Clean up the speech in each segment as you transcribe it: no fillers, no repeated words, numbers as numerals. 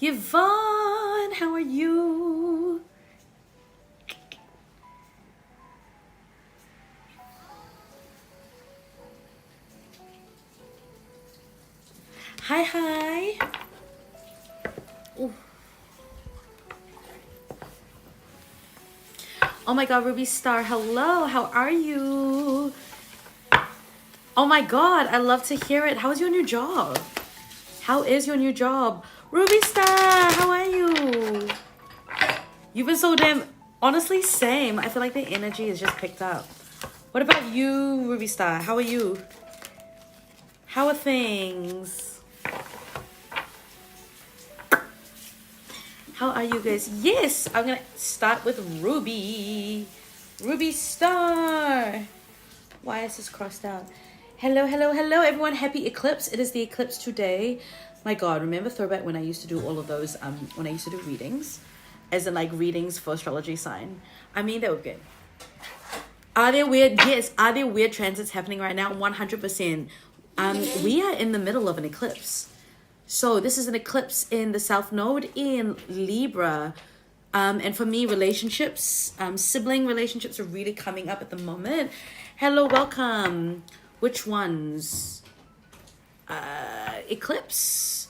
Yvonne, how are you? Hi. Ooh. Oh my God, Ruby Star, hello, how are you? Oh my God, I love to hear it. How's your new job? How is your new job? Ruby Star, how are you? You've been so damn, honestly, same. I feel like the energy is just picked up. What about you, Ruby Star? How are you? How are things? How are you guys? Yes, I'm gonna start with Ruby. Ruby Star. Why is this crossed out? Hello, everyone. Happy eclipse. It is the eclipse today. My God, remember throwback when I used to do all of those, when I used to do readings? As in like readings for astrology sign. I mean, they were good. Are there weird? Yes. Are there weird transits happening right now? 100%. We are in the middle of an eclipse. So this is an eclipse in the South Node in Libra. And for me, relationships, sibling relationships are really coming up at the moment. Hello, welcome. Which ones? Eclipse.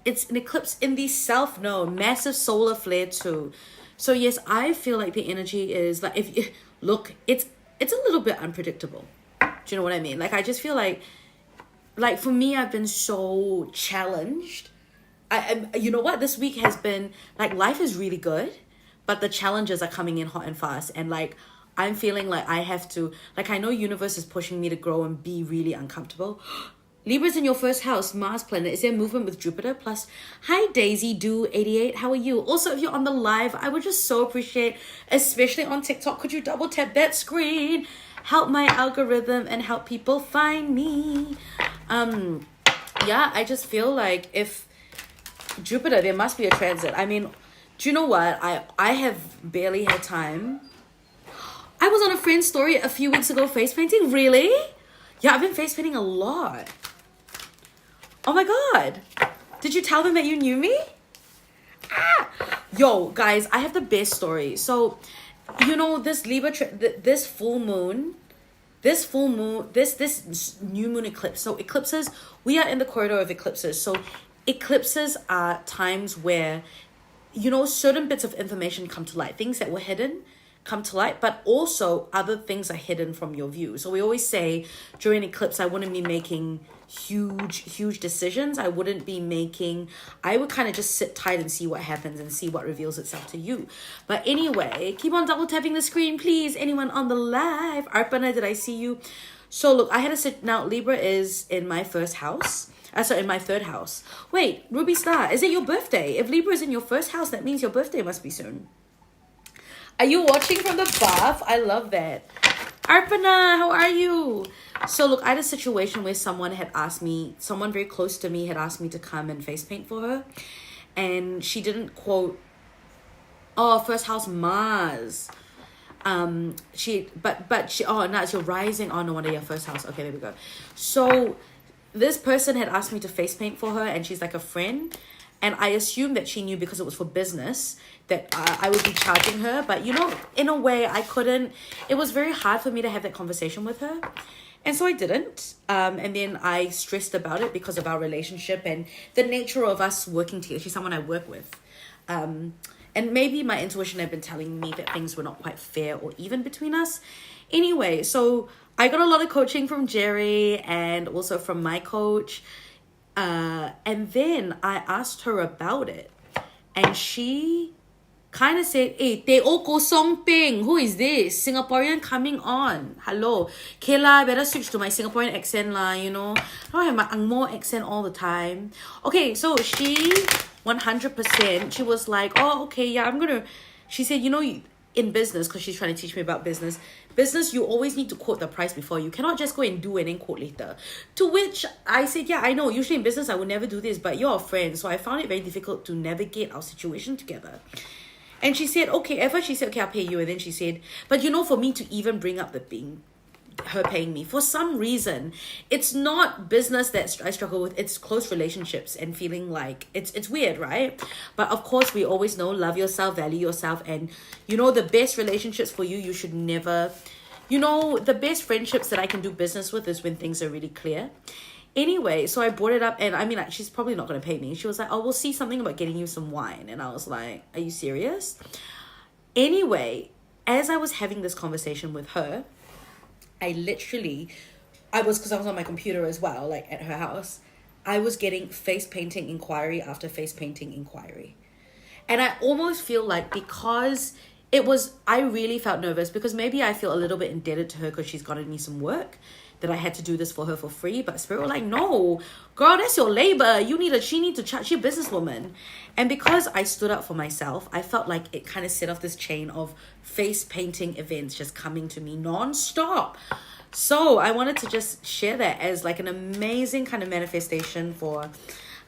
It's an eclipse in the South Node. Massive solar flare too. So yes, I feel like the energy is like, look, it's a little bit unpredictable. Do you know what I mean? Like, I just feel like for me, I've been so challenged. You know what? This week has been like, life is really good, but the challenges are coming in hot and fast. And like, I'm feeling like I have to, like, I know universe is pushing me to grow and be really uncomfortable. Libra's in your first house, Mars planet. Is there movement with Jupiter? Plus, hi Daisy Do 88. How are you? Also, if you're on the live, I would just so appreciate, especially on TikTok, could you double tap that screen? Help my algorithm and help people find me. Yeah, I just feel like if Jupiter, there must be a transit. I mean, do you know what? I have barely had time. I was on a friend's story a few weeks ago face painting. Really? Yeah, I've been face painting a lot. Oh my God. Did you tell them that you knew me? Yo, guys, I have the best story. So, you know, this Libra, this new moon eclipse. So eclipses, we are in the corridor of eclipses. So eclipses are times where, you know, certain bits of information come to light. Things that were hidden come to light, but also other things are hidden from your view. So we always say during eclipse, I wouldn't be making huge decisions. I would kind of just sit tight and see what happens and see what reveals itself to you. But anyway, keep on double tapping the screen, please. Anyone on the live? Arpana, did I see you? So look, I had to sit now. Libra is in my first house. In my third house. Wait, Ruby Star, is it your birthday? If Libra is in your first house, that means your birthday must be soon. Are you watching from the bath? I love that. Arpana, how are you? So look, I had a situation where someone very close to me had asked me to come and face paint for her. And she didn't quote, first house Mars. It's your rising. Oh no wonder your first house. Okay, there we go. So this person had asked me to face paint for her, and she's like a friend. And I assumed that she knew because it was for business that I would be charging her. But, you know, in a way, I couldn't. It was very hard for me to have that conversation with her. And so I didn't. And then I stressed about it because of our relationship and the nature of us working together. She's someone I work with. And maybe my intuition had been telling me that things were not quite fair or even between us. Anyway, so I got a lot of coaching from Jerry and also from my coach. And then I asked her about it, and she kind of said, "Hey, Te Oko Song Ping, who is this? Singaporean coming on. Hello. Kayla, better switch to my Singaporean accent lah, you know. I don't have my Angmo accent all the time." Okay, so she, 100%, she was like, "Oh, okay, yeah, she said, you know, in business," because she's trying to teach me about business, you always need to quote the price before. You cannot just go and do and then quote later. To which I said, yeah, I know. Usually in business, I would never do this, but you're a friend. So I found it very difficult to navigate our situation together. And she said, okay, at first she said, okay, I'll pay you. And then she said, but you know, for me to even bring up the thing, her paying me for some reason. It's not business that I struggle with, it's close relationships and feeling like it's weird, right? But of course, we always know, love yourself, value yourself, and the best relationships for you should never, the best friendships that I can do business with is when things are really clear. Anyway, so I brought it up, and I mean, like, she's probably not going to pay me. She was like, oh, we'll see something about getting you some wine. And I was like, are you serious? Anyway, as I was having this conversation with her, because I was on my computer as well, like at her house, I was getting face painting inquiry after face painting inquiry. And I almost feel like, because I really felt nervous, because maybe I feel a little bit indebted to her because she's gotten me some work, that I had to do this for her for free. But Spirit were like, no, girl, that's your labor. She needs to charge. She's a businesswoman. And because I stood up for myself, I felt like it kind of set off this chain of face painting events just coming to me non-stop. So I wanted to just share that as like an amazing kind of manifestation for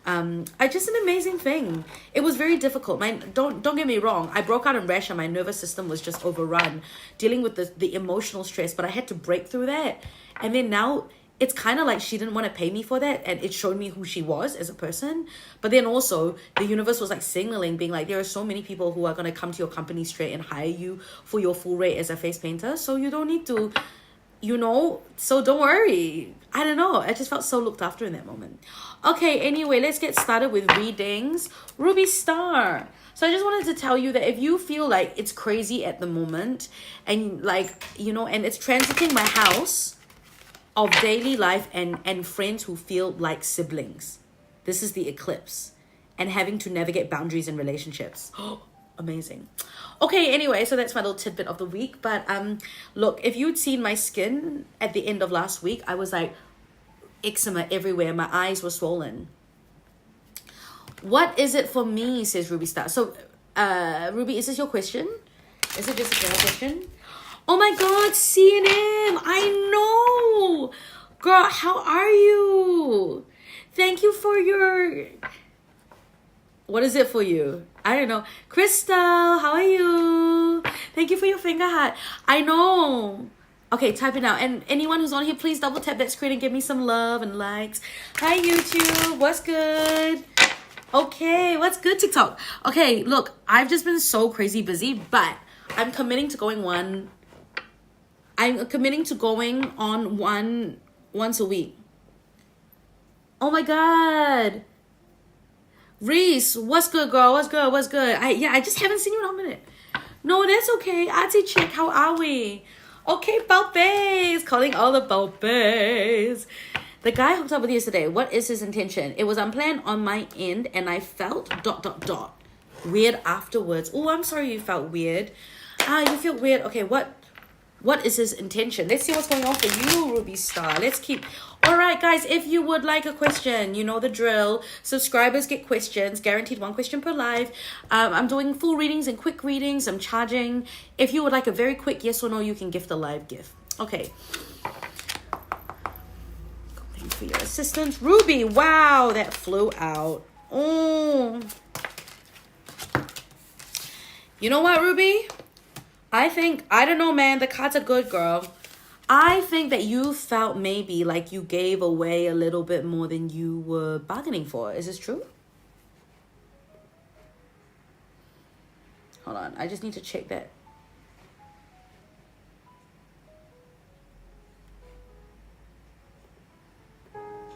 just an amazing thing. It was very difficult. Don't get me wrong, I broke out in rash and my nervous system was just overrun dealing with the emotional stress, but I had to break through that. And then now it's kind of like she didn't want to pay me for that, and it showed me who she was as a person. But then also the universe was like signaling, being like, there are so many people who are going to come to your company straight and hire you for your full rate as a face painter, so you don't need to, so don't worry. I don't know, I just felt so looked after in that moment. Okay, anyway, let's get started with readings. Ruby Star. So I just wanted to tell you that if you feel like it's crazy at the moment, and like, and it's transiting my house of daily life and friends who feel like siblings, this is the eclipse, and having to navigate boundaries in relationships. Amazing. Okay, anyway, so that's my little tidbit of the week. But look, if you'd seen my skin at the end of last week, I was like eczema everywhere. My eyes were swollen. What is it for me, says Ruby Star. So Ruby, is this your question? Is it just a general question? Oh my god, CNM, I know. Girl, how are you? Thank you for your... What is it for you? I don't know. Crystal, how are you? Thank you for your finger heart. I know. Okay, type it out. And anyone who's on here, please double tap that screen and give me some love and likes. Hi, YouTube. What's good? Okay, what's good, TikTok? Okay, look, I've just been so crazy busy, but I'm committing to going on one once a week. Oh my god. Reese, what's good, girl? What's good? I just haven't seen you in a minute. No, that's okay. Auntie Chick, how are we? Okay, Balbes. Calling all the Balbes. The guy hooked up with you yesterday. What is his intention? It was unplanned on my end, and I felt ... weird afterwards. Oh, I'm sorry you felt weird. You feel weird. Okay, what is his intention? Let's see what's going on for you, Ruby Star. All right, guys, if you would like a question, you know the drill. Subscribers get questions, guaranteed one question per live. I'm doing full readings and quick readings. I'm charging. If you would like a very quick yes or no, you can gift a live gift. Okay. Thanks for your assistance. Ruby, wow, that flew out. Oh. You know what, Ruby? I don't know, man. The cards are good, girl. I think that you felt maybe like you gave away a little bit more than you were bargaining for. Is this true? Hold on. I just need to check that.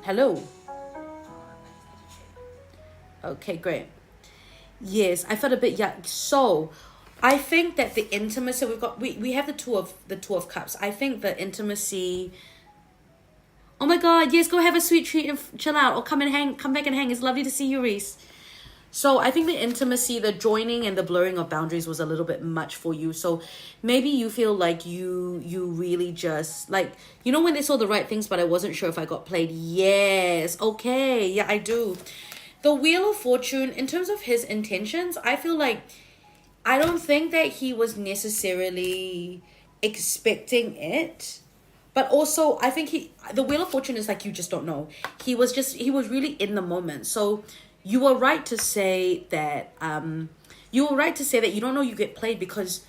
Hello. Okay, great. Yes, I felt a bit yuck. So I think that the intimacy we have the two of cups. I think the intimacy. Oh my god, yes, go have a sweet treat and chill out, or come back and hang. It's lovely to see you, Reese. So I think the intimacy, the joining and the blurring of boundaries was a little bit much for you. So maybe you feel like you really just like, when they saw the right things, but I wasn't sure if I got played. Yes. Okay. Yeah, I do. The Wheel of Fortune, in terms of his intentions, I feel like I don't think that he was necessarily expecting it. But also, I think the Wheel of Fortune is like, you just don't know. He was really in the moment. So you were right to say that, you don't know you get played, because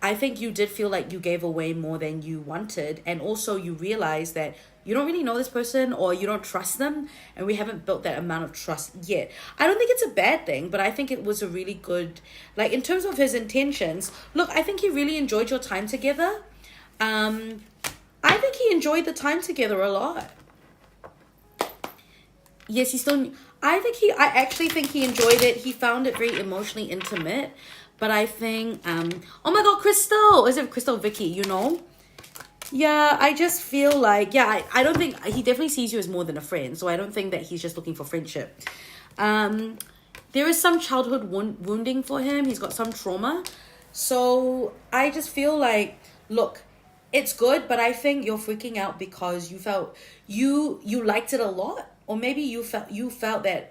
I think you did feel like you gave away more than you wanted. And also you realize that you don't really know this person or you don't trust them. And we haven't built that amount of trust yet. I don't think it's a bad thing, but I think it was a really good, like in terms of his intentions, look, I think he really enjoyed your time together. I think he enjoyed the time together a lot. Yes, he still, I actually think he enjoyed it. He found it very emotionally intimate. But I think, oh my God, Crystal, is it Crystal Vicky, you know? Yeah, I just feel like, yeah, I don't think, he definitely sees you as more than a friend. So I don't think that he's just looking for friendship. There is some childhood wounding for him. He's got some trauma. So I just feel like, look, it's good, but I think you're freaking out because you felt, you liked it a lot. Or maybe you felt that,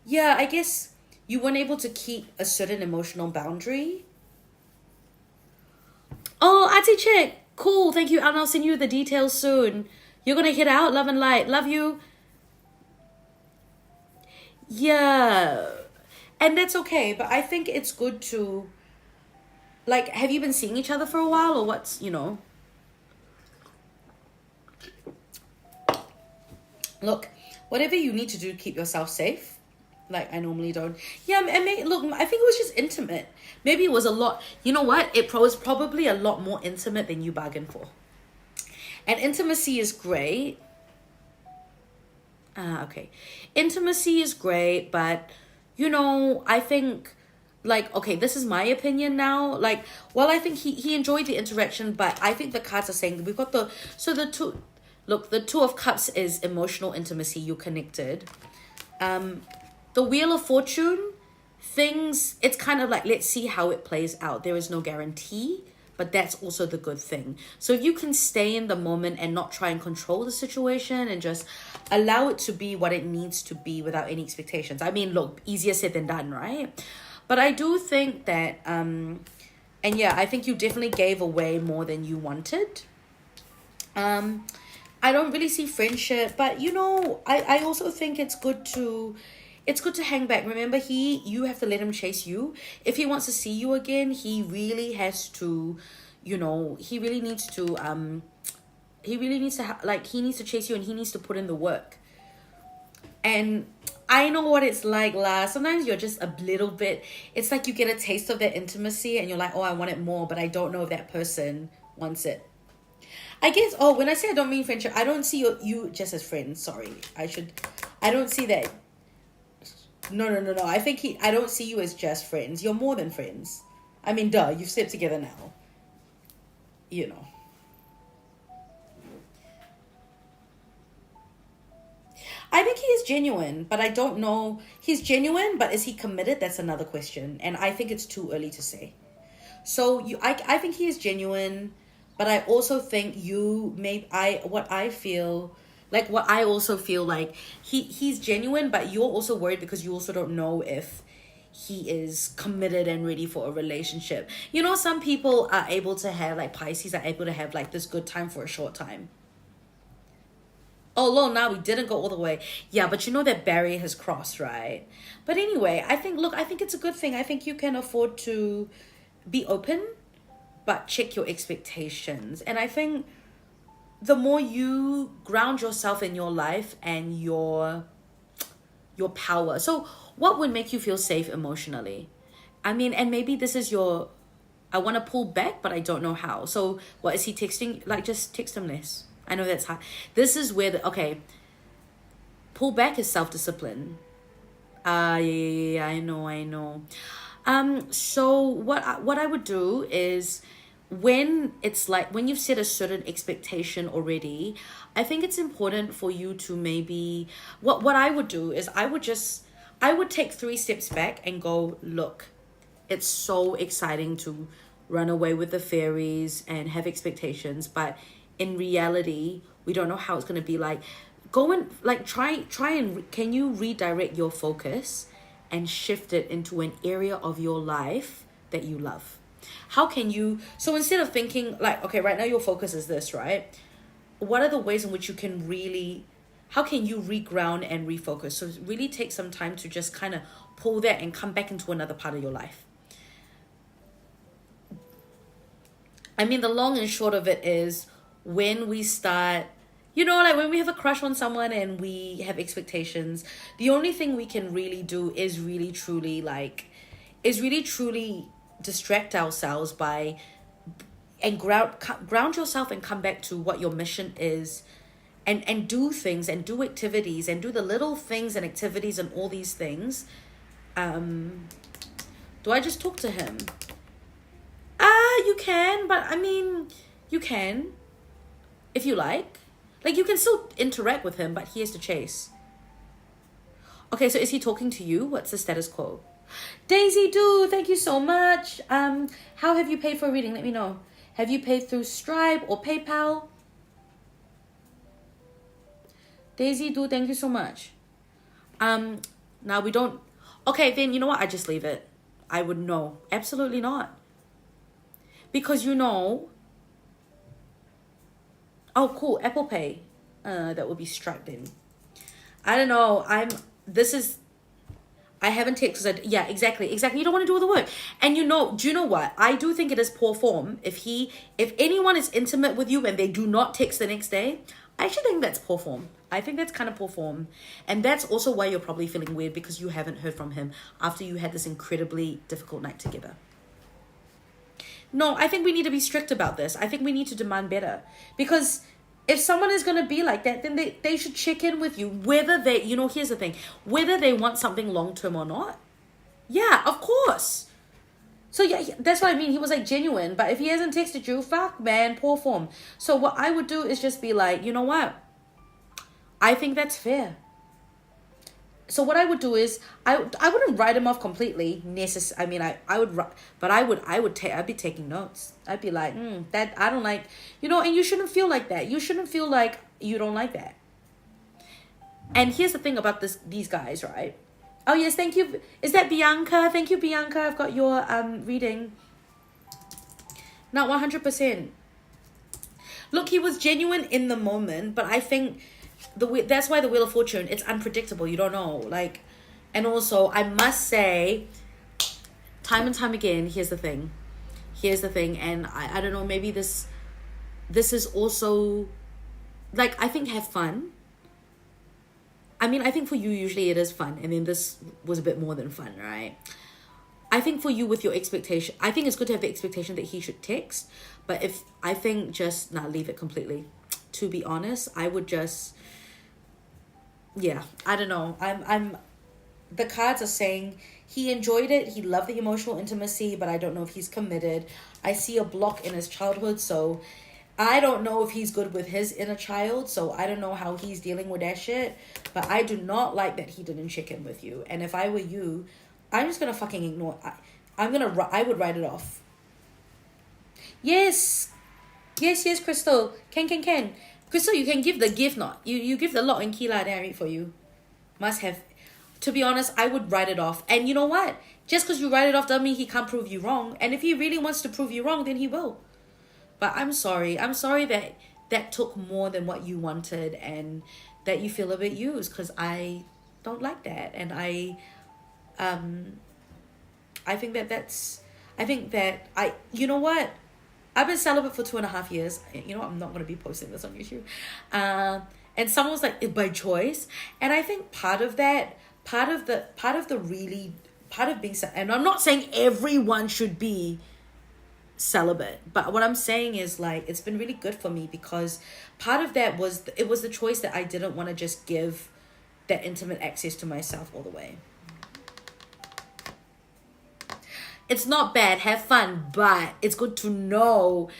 yeah, I guess you weren't able to keep a certain emotional boundary. Oh, Auntie Chick, cool, thank you. And I'll send you the details soon. You're gonna hit out, love and light. Love you. Yeah. And that's okay, but I think it's good to, like, have you been seeing each other for a while or what's, you know? Look, whatever you need to do to keep yourself safe. Like, I normally don't. Yeah, and look, I think it was just intimate. Maybe it was a lot. You know what? It was probably a lot more intimate than you bargained for. And intimacy is great. Okay. Intimacy is great, but, you know, I think, like, okay, this is my opinion now. Like, well, I think he enjoyed the interaction, but I think the cards are saying that we've got the two, look, the Two of Cups is emotional intimacy. You're connected. The Wheel of Fortune, things, it's kind of like, let's see how it plays out. There is no guarantee, but that's also the good thing. So if you can stay in the moment and not try and control the situation and just allow it to be what it needs to be without any expectations. I mean, look, easier said than done, right? But I do think that, and yeah, I think you definitely gave away more than you wanted. I don't really see friendship, but you know, I also think it's good to hang back. Remember, you have to let him chase you. If he wants to see you again, he really has to, you know, he really needs to he needs to chase you and he needs to put in the work. And I know what it's like, La. Sometimes you're just a little bit, it's like you get a taste of that intimacy and you're like, oh, I want it more, but I don't know if that person wants it. I guess, when I say I don't mean friendship, I don't see you just as friends. Sorry. I don't see that. No. I don't see you as just friends. You're more than friends. I mean, duh, you've slept together now. You know. I think he is genuine, but I don't know. He's genuine, but is he committed? That's another question. And I think it's too early to say. So I think he is genuine, but I also think I also feel like he's genuine, but you're also worried because you also don't know if he is committed and ready for a relationship. You know, some people are able to have, like Pisces are able to have like this good time for a short time. Oh, well, now we didn't go all the way. Yeah, but you know that barrier has crossed, right? But anyway, I think it's a good thing. I think you can afford to be open, but check your expectations. And I think the more you ground yourself in your life and your power. So what would make you feel safe emotionally? I mean, and maybe this is I want to pull back, but I don't know how. So what is he texting? Like, just text him less. I know that's hard. This is where pull back is self-discipline. Yeah, I know. So what I would do is, when it's like, when you've set a certain expectation already, I think it's important for you to maybe, what I would do is I would take 3 steps back and go, look, it's so exciting to run away with the fairies and have expectations, but in reality, we don't know how it's going to be. Like, go and like try and can you redirect your focus and shift it into an area of your life that you love? How can you, so instead of thinking like, okay, right now your focus is this, right? What are the ways in which you can how can you reground and refocus? So really take some time to just kind of pull that and come back into another part of your life. I mean, the long and short of it is when we start, like when we have a crush on someone and we have expectations, the only thing we can really do is really truly distract ourselves by and ground yourself and come back to what your mission is, and do things and do activities and do the little things and activities and all these things. Do I just talk to him? You can, but I mean, you can if you like. Like, you can still interact with him, but he has to chase. Okay, so is he talking to you? What's the status quo? Daisy Doo, thank you so much. How have you paid for a reading? Let me know. Have you paid through Stripe or PayPal? Daisy Doo, thank you so much. Now we don't. Okay, then you know what? I just leave it. I would know. Absolutely not. Because oh, cool, Apple Pay. That would be Stripe then. I don't know. I haven't texted. Yeah, exactly. You don't want to do all the work. And do you know what? I do think it is poor form. If anyone is intimate with you and they do not text the next day, I actually think that's poor form. I think that's kind of poor form. And that's also why you're probably feeling weird, because you haven't heard from him after you had this incredibly difficult night together. No, I think we need to be strict about this. I think we need to demand better. Because if someone is going to be like that, then they should check in with you. Whether they, here's the thing. Whether they want something long-term or not. Yeah, of course. So yeah, that's what I mean. He was like genuine. But if he hasn't texted you, fuck, man, poor form. So what I would do is just be like, you know what? I think that's fair. So what I would do is I wouldn't write him off completely. I mean, I would, but I'd be taking notes. I'd be like, that I don't like, and you shouldn't feel like that. You shouldn't feel like you don't like that. And here's the thing about these guys, right? Oh yes, thank you. Is that Bianca? Thank you, Bianca. I've got your reading. Not 100%. Look, he was genuine in the moment, but I think that's why the Wheel of Fortune, it's unpredictable. You don't know. Like, and also I must say, time and time again, here's the thing, and I don't know, maybe this is also, like, I think have fun. I mean, I think for you usually it is fun, and then this was a bit more than fun, right? I think for you with your expectation, I think it's good to have the expectation that he should text, but I think just not leave it completely. To be honest, I would just, yeah, I don't know. The cards are saying he enjoyed it. He loved the emotional intimacy, but I don't know if he's committed. I see a block in his childhood, so I don't know if he's good with his inner child, so I don't know how he's dealing with that shit, but I do not like that he didn't check in with you. And if I were you, I'm just gonna fucking ignore. I would write it off. Yes, Crystal. Can. Crystal, you can give the gift, not. You give the lock and key, then I read for you. Must have. To be honest, I would write it off. And you know what? Just because you write it off doesn't mean he can't prove you wrong. And if he really wants to prove you wrong, then he will. But I'm sorry. I'm sorry that took more than what you wanted and that you feel a bit used, because I don't like that. And I think you know what? I've been celibate for 2.5 years. You know, I'm not going to be posting this on YouTube. And someone was like, by choice. And I think part of being, and I'm not saying everyone should be celibate, but what I'm saying is, like, it's been really good for me, because part of that was the choice that I didn't want to just give that intimate access to myself all the way. It's not bad, have fun, but it's good to know.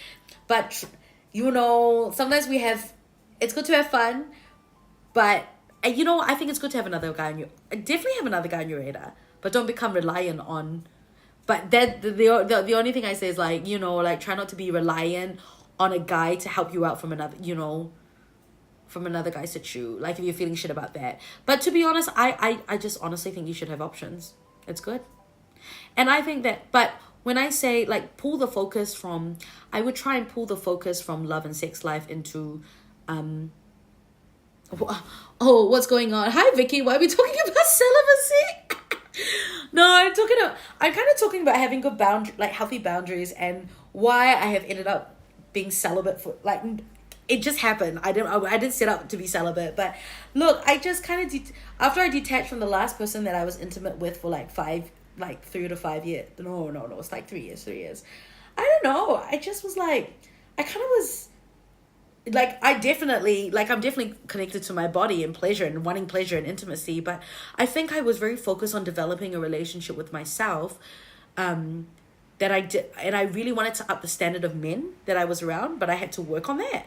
But sometimes it's good to have fun, but I think it's good to have another guy on definitely have another guy on your radar, but don't become reliant on. But that the only thing I say is, like, like, try not to be reliant on a guy to help you out from another, from another guy's situ. Like, if you're feeling shit about that. But to be honest, I just honestly think you should have options. It's good. And I think that, but when I say, like, I would try and pull the focus from love and sex life into, what's going on? Hi, Vicky. Why are we talking about celibacy? No, I'm kind of talking about having good healthy boundaries and why I have ended up being celibate for like, it just happened. I didn't set up to be celibate, but look, I just kind of after I detached from the last person that I was intimate with for like 3 to 5 years. No, it's like 3 years. I don't know. I just was like, I kind of was like, I'm definitely connected to my body and pleasure and wanting pleasure and intimacy, but I think I was very focused on developing a relationship with myself, that I did, and I really wanted to up the standard of men that I was around, but I had to work on that.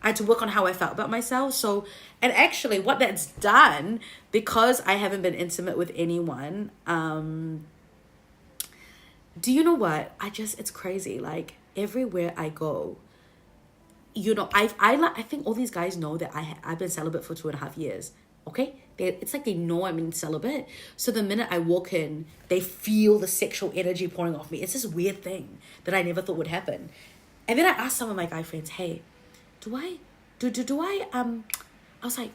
I had to work on how I felt about myself. So, and actually what that's done, because I haven't been intimate with anyone, do you know what? It's crazy. Like, everywhere I go, you know, I think all these guys know that I've been celibate for 2.5 years. Okay? It's like they know I'm in celibate. So the minute I walk in, they feel the sexual energy pouring off me. It's this weird thing that I never thought would happen. And then I asked some of my guy friends, hey, I was like,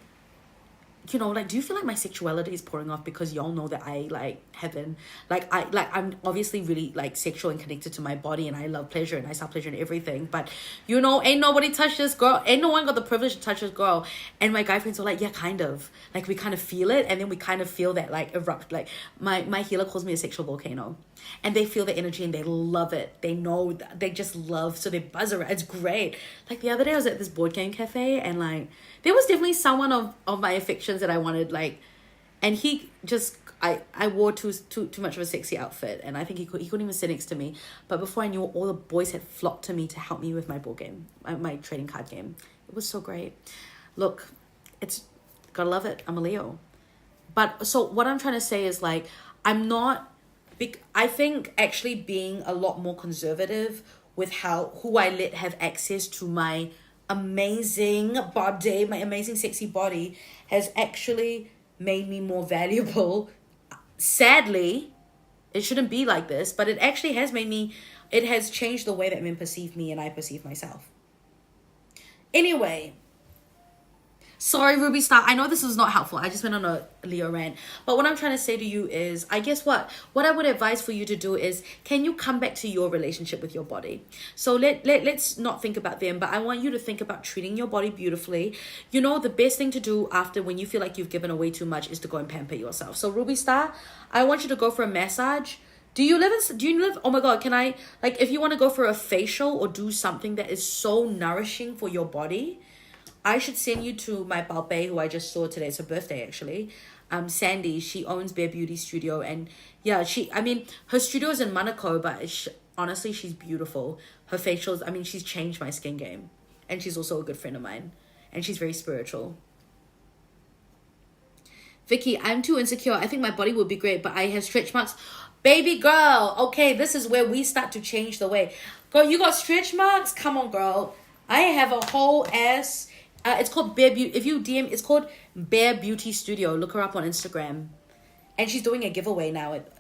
you know, like, do you feel like my sexuality is pouring off because y'all know that I like haven't, I'm obviously really like sexual and connected to my body, and I love pleasure and I saw pleasure in everything, but you know, ain't nobody touched this girl, ain't no one got the privilege to touch this girl. And my guy friends were like, yeah, kind of, like, we kind of feel it, and then we kind of feel that like erupt, like my healer calls me a sexual volcano, and they feel the energy and they love it, they know, they just love, so they buzz around. It's great. Like, the other day I was at this board game cafe, and like, there was definitely someone of my affections that I wanted, like, and he just, I wore too much of a sexy outfit, and I think he couldn't even sit next to me. But before I knew it, all the boys had flocked to me to help me with my board game, my trading card game. It was so great. Look, it's, gotta love it. I'm a Leo. But so what I'm trying to say is, like, I think actually being a lot more conservative with who I let have access to my amazing body, my amazing sexy body, has actually made me more valuable. Sadly, it shouldn't be like this, but it actually has it has changed the way that men perceive me and I perceive myself. Anyway, sorry, Ruby Star. I know this was not helpful. I just went on a Leo rant. But what I'm trying to say to you is, I guess what I would advise for you to do is, can you come back to your relationship with your body? So let's not think about them, but I want you to think about treating your body beautifully. You know, the best thing to do after, when you feel like you've given away too much, is to go and pamper yourself. So Ruby Star, I want you to go for a massage. Do you live, oh my God, can I, like, if you want to go for a facial or do something that is so nourishing for your body, I should send you to my Balpe, who I just saw today. It's her birthday, actually. Sandy, she owns Bare Beauty Studio. And yeah, her studio is in Monaco, but honestly, she's beautiful. Her facials, she's changed my skin game. And she's also a good friend of mine. And she's very spiritual. Vicky, I'm too insecure. I think my body would be great, but I have stretch marks. Baby girl, okay, this is where we start to change the way. Girl, you got stretch marks? Come on, girl. I have a whole ass... it's called Bare Beauty. If you DM, it's called Bare Beauty Studio. Look her up on Instagram. And she's doing a giveaway now at,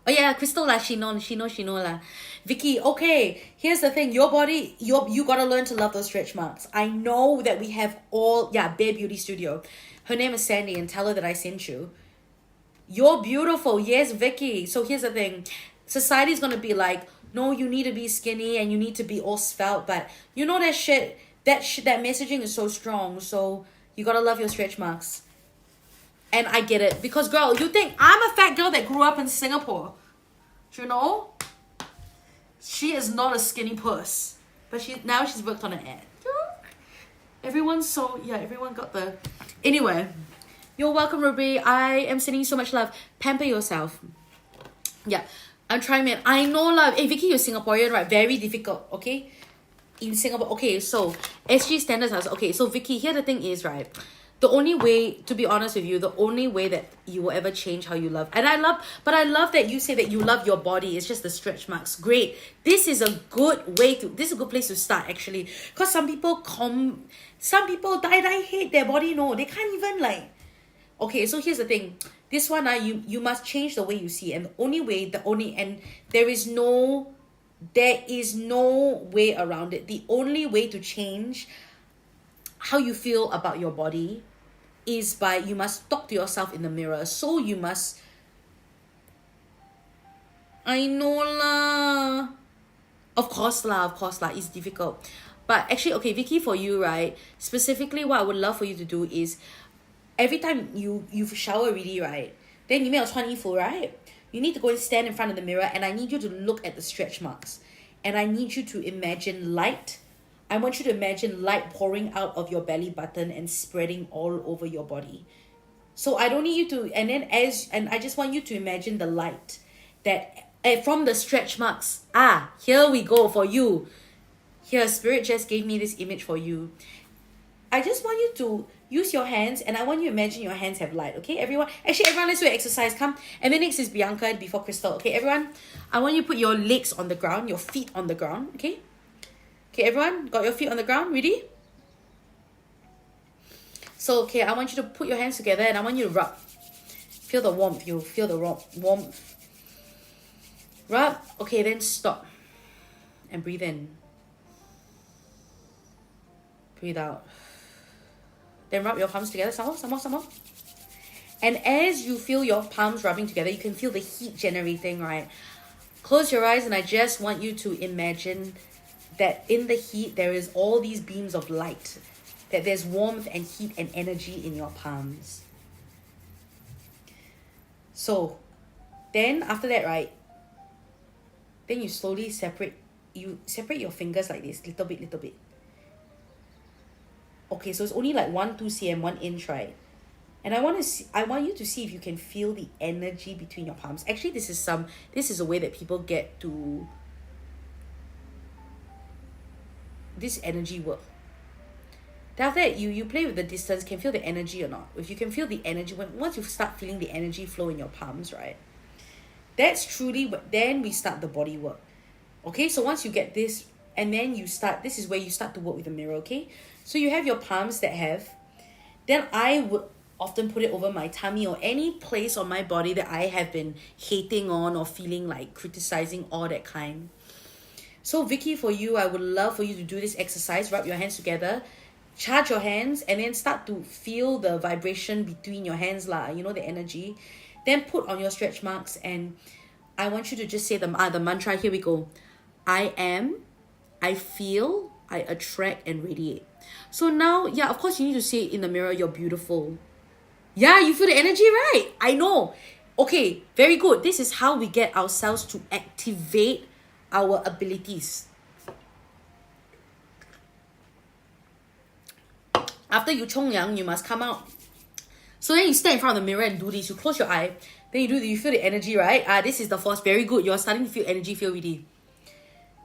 Oh yeah, Crystal la, she know la. Vicky, okay, here's the thing. Your body, you gotta learn to love those stretch marks. I know that we have Bare Beauty Studio. Her name is Sandy, and tell her that I sent you. You're beautiful. Yes, Vicky. So here's the thing. Society's gonna be like, no, you need to be skinny and you need to be all svelte, but you know that shit, that messaging is so strong. So you gotta love your stretch marks. And I get it, because girl, you think I'm a fat girl that grew up in Singapore. You know? She is not a skinny puss. But now she's worked on an ad. Everyone got the... Anyway, you're welcome, Ruby. I am sending you so much love. Pamper yourself. Yeah. I'm trying, man. I know, love. Hey, Vicky, you're Singaporean, right? Very difficult, okay? In Singapore. Okay, so SG standards are... Okay, so Vicky, here the thing is, right? The only way, to be honest with you, the only way that you will ever change how you love... And I love that you say that you love your body. It's just the stretch marks. Great. This is a good way to... This is a good place to start, actually. Because some people die hate their body. No, they can't even, like... Okay, so here's the thing. This one, you must change the way you see. And there is no way around it. The only way to change how you feel about your body is you must talk to yourself in the mirror. So you must I know lah. Of course lah, it's difficult. But actually, okay, Vicky, for you, right, specifically what I would love for you to do is every time you shower already, right, then 你没有穿衣服, right, you need to go and stand in front of the mirror, and I need you to look at the stretch marks. And I need you to imagine light. I want you to imagine light pouring out of your belly button and spreading all over your body. So I don't need you to, and I just want you to imagine the light that from the stretch marks. Here we go for you. Here, Spirit just gave me this image for you. I just want you to use your hands, and I want you to imagine your hands have light, okay, everyone? Actually, everyone, let's do an exercise, come. And then next is Bianca before Crystal, okay, everyone? I want you to put your legs on the ground, your feet on the ground, okay? Okay, everyone, got your feet on the ground, ready? So, okay, I want you to put your hands together, and I want you to rub. Feel the warmth, you feel the warmth. Rub, okay, then stop. And breathe in. Breathe out. Then rub your palms together, some more. And as you feel your palms rubbing together, you can feel the heat generating, right? Close your eyes, and I just want you to imagine that in the heat, there is all these beams of light. That there's warmth and heat and energy in your palms. So, then after that, right? Then you slowly separate your fingers like this, little bit. Okay, so it's only like 1-2 cm, 1 inch, right? And I want you to see if you can feel the energy between your palms. Actually, this is a way that people get to this energy work. Then after that, you play with the distance, can feel the energy or not. If you can feel the energy, once you start feeling the energy flow in your palms, right? That's truly then we start the body work. Okay, so once you get this, and then this is where you start to work with the mirror, okay? So you have your palms then I would often put it over my tummy or any place on my body that I have been hating on or feeling like criticizing, all that kind. So Vicky, for you, I would love for you to do this exercise. Rub your hands together, charge your hands, and then start to feel the vibration between your hands, the energy. Then put on your stretch marks, and I want you to just say the mantra. Here we go. I am, I feel, I attract and radiate. So now, of course you need to say it in the mirror, you're beautiful. Yeah, you feel the energy, right? I know. Okay, very good. This is how we get ourselves to activate our abilities. After you chong yang, you must come out. So then you stand in front of the mirror and do this. You close your eye. Then you feel the energy, right? This is the force. Very good. You're starting to feel energy, feel ready.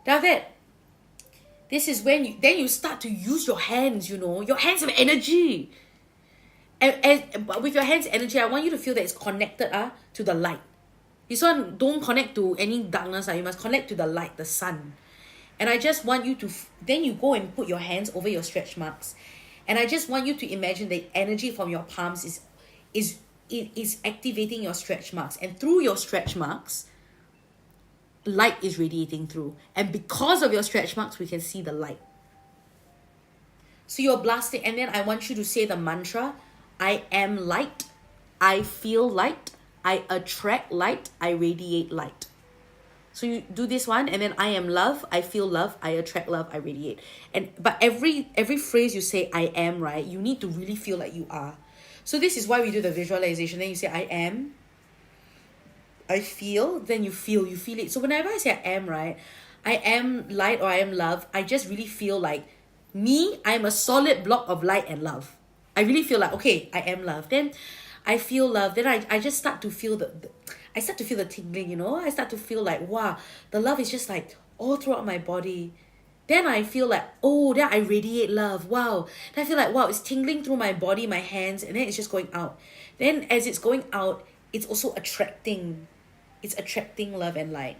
Then after that, this is when you start to use your hands, Your hands have energy. And with your hands energy, I want you to feel that it's connected to the light. This one, don't connect to any darkness. You must connect to the light, the sun. And I just want you to, then you go and put your hands over your stretch marks. And I just want you to imagine the energy from your palms is activating your stretch marks. And through your stretch marks, light is radiating through. And because of your stretch marks, we can see the light. So you're blasting. And then I want you to say the mantra, I am light, I feel light, I attract light, I radiate light. So you do this one, and then I am love, I feel love, I attract love, I radiate. But every phrase you say I am, right, you need to really feel like you are. So this is why we do the visualization. Then you say I am, I feel, then you feel it. So whenever I say I am, right, I am light or I am love, I just really feel like me, I'm a solid block of light and love. I really feel like, okay, I am love. Then I feel love. Then I just start to feel I start to feel the tingling, I start to feel like, wow, the love is just like all throughout my body. Then I feel like, oh, then I radiate love. Wow. Then I feel like, wow, it's tingling through my body, my hands, and then it's just going out. Then as it's going out, it's also attracting. It's attracting love and light.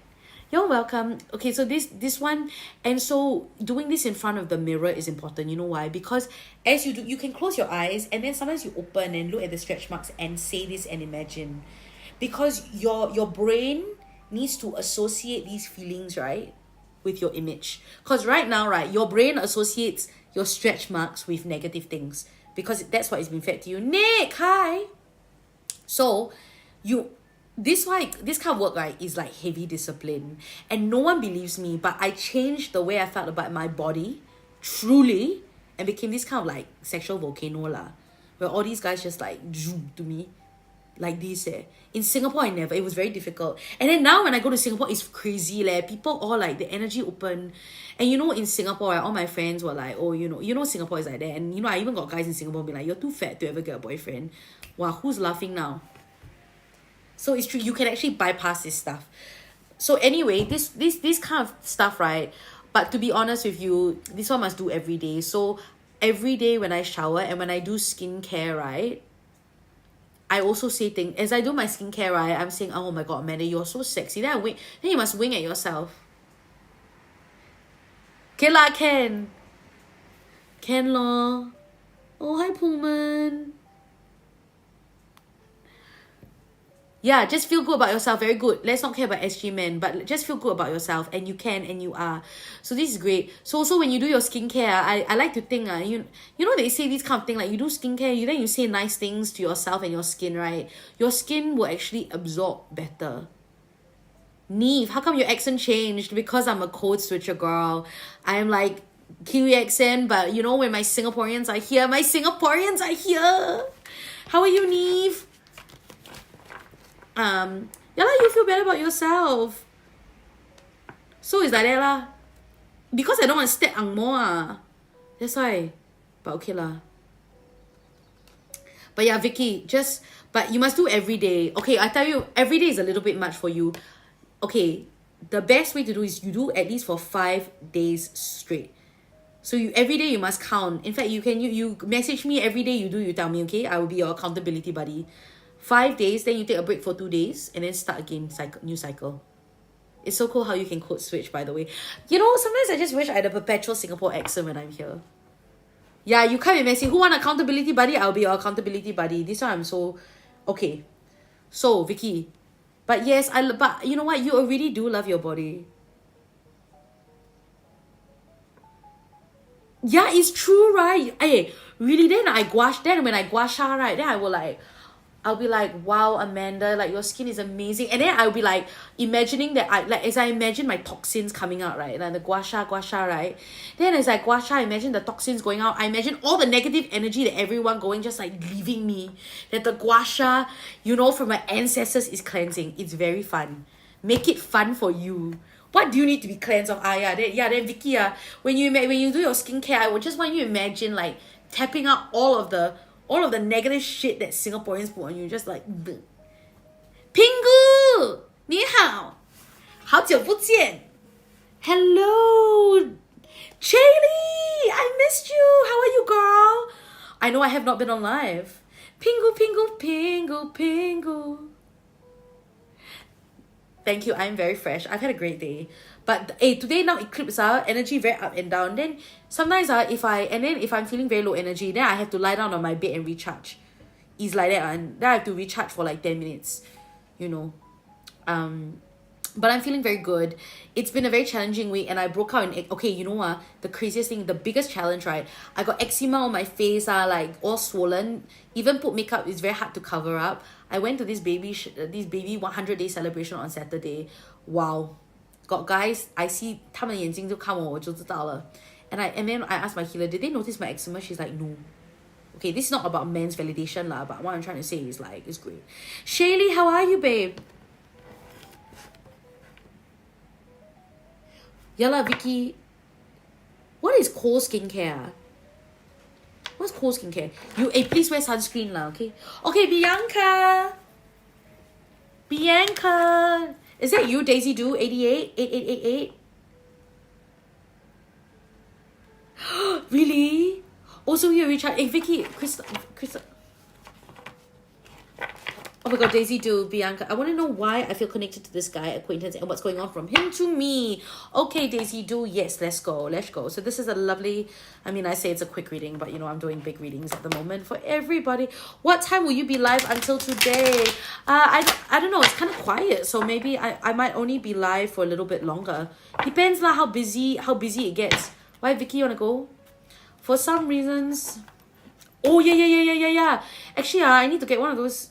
You're welcome. Okay, so this one, and so doing this in front of the mirror is important. You know why? Because as you do, you can close your eyes, and then sometimes you open and look at the stretch marks and say this and imagine. Because your brain needs to associate these feelings, right, with your image. Because right now, right, your brain associates your stretch marks with negative things. Because that's what is being fed to you. Nick, hi! So, this kind of work, right, is like heavy discipline, and no one believes me, but I changed the way I felt about my body, truly, and became this kind of like sexual volcano lah, where all these guys just like zoom to me like this. In Singapore, I never. It was very difficult. And then now when I go to Singapore, it's crazy leh. People all like the energy open. And you know, in Singapore, right, all my friends were like, oh, you know Singapore is like that. And you know, I even got guys in Singapore be like, you're too fat to ever get a boyfriend. Wow, who's laughing now? So it's true, you can actually bypass this stuff. So anyway, this kind of stuff, right? But to be honest with you, this one must do every day. So every day when I shower and when I do skincare, right, I also say things. As I do my skincare, right, I'm saying, oh my God, Amanda, you're so sexy. Then I wink. Then you must wink at yourself. Okay lah, can lor. Oh, hi Pullman. Yeah, just feel good about yourself. Very good. Let's not care about SG men, but just feel good about yourself, and you can, and you are. So this is great. So also when you do your skincare, I like to think, you know they say this kind of thing, like you do skincare, then you say nice things to yourself and your skin, right? Your skin will actually absorb better. Neve, how come your accent changed? Because I'm a code switcher, girl. I'm like Kiwi accent, but you know when my Singaporeans are here, How are you, Neve? Yeah lah, you feel better about yourself. So it's like that lah. Because I don't want to step ang mo that's why. But okay lah. But yeah, Vicky, but you must do every day. Okay, I tell you, every day is a little bit much for you. Okay, the best way to do is you do at least for 5 days straight. So every day you must count. In fact, you message me every day you tell me, okay? I will be your accountability buddy. 5 days, then you take a break for 2 days, and then start again, new cycle. It's so cool how you can code switch, by the way. You know, sometimes I just wish I had a perpetual Singapore accent when I'm here. Yeah, you can't be messing. Who want accountability buddy? I'll be your accountability buddy. This one I'm so... Okay. So, Vicky. But yes, but you know what? You already do love your body. Yeah, it's true, right? Hey, really, then when I gua sha, right, then I'll be like, wow, Amanda, like your skin is amazing. And then I'll be like imagining that as I imagine my toxins coming out, right? Like the gua sha, right? Then as I gua sha, I imagine the toxins going out. I imagine all the negative energy that everyone going just like leaving me. That the gua sha, you know, from my ancestors is cleansing. It's very fun. Make it fun for you. What do you need to be cleansed of? Then Vicky, when you do your skincare, I would just want you to imagine like tapping out all of the negative shit that Singaporeans put on you, just like Pingu, 你好，好久不见. Hello, Chaylee, I missed you. How are you, girl? I know I have not been on live. Pingu, Pingu, Pingu, Pingu. Thank you, I'm very fresh. I've had a great day. But today now eclipse energy very up and down. Then sometimes if I'm feeling very low energy, then I have to lie down on my bed and recharge. It's like that, and then I have to recharge for like 10 minutes, you know. But I'm feeling very good. It's been a very challenging week, and I broke out in you know the craziest thing, the biggest challenge, right? I got eczema on my face, like all swollen. Even put makeup is very hard to cover up. I went to this baby 100-day celebration on Saturday. Wow. Got guys, I see 他们眼睛就看我就知道了. And then I asked my healer, did they notice my eczema? She's like, no. Okay, this is not about men's validation lah, but what I'm trying to say is like, it's great. Shaylee, how are you, babe? Yalla, Vicky. What is cold skincare? What's cold skincare? Please wear sunscreen lah, okay? Okay, Bianca. Is that you, Daisy Do 88? Really? Also, you recharge. Hey, Vicky, Krista. Oh my God, Daisy Do, Bianca. I want to know why I feel connected to this guy, acquaintance, and what's going on from him to me. Okay, Daisy Do, yes, let's go. So this is a lovely, I say it's a quick reading, but you know, I'm doing big readings at the moment for everybody. What time will you be live until today? I don't know, it's kind of quiet, so maybe I might only be live for a little bit longer. Depends lah how busy it gets. Why, Vicky, you want to go? For some reasons... Oh, yeah. Actually, I need to get one of those...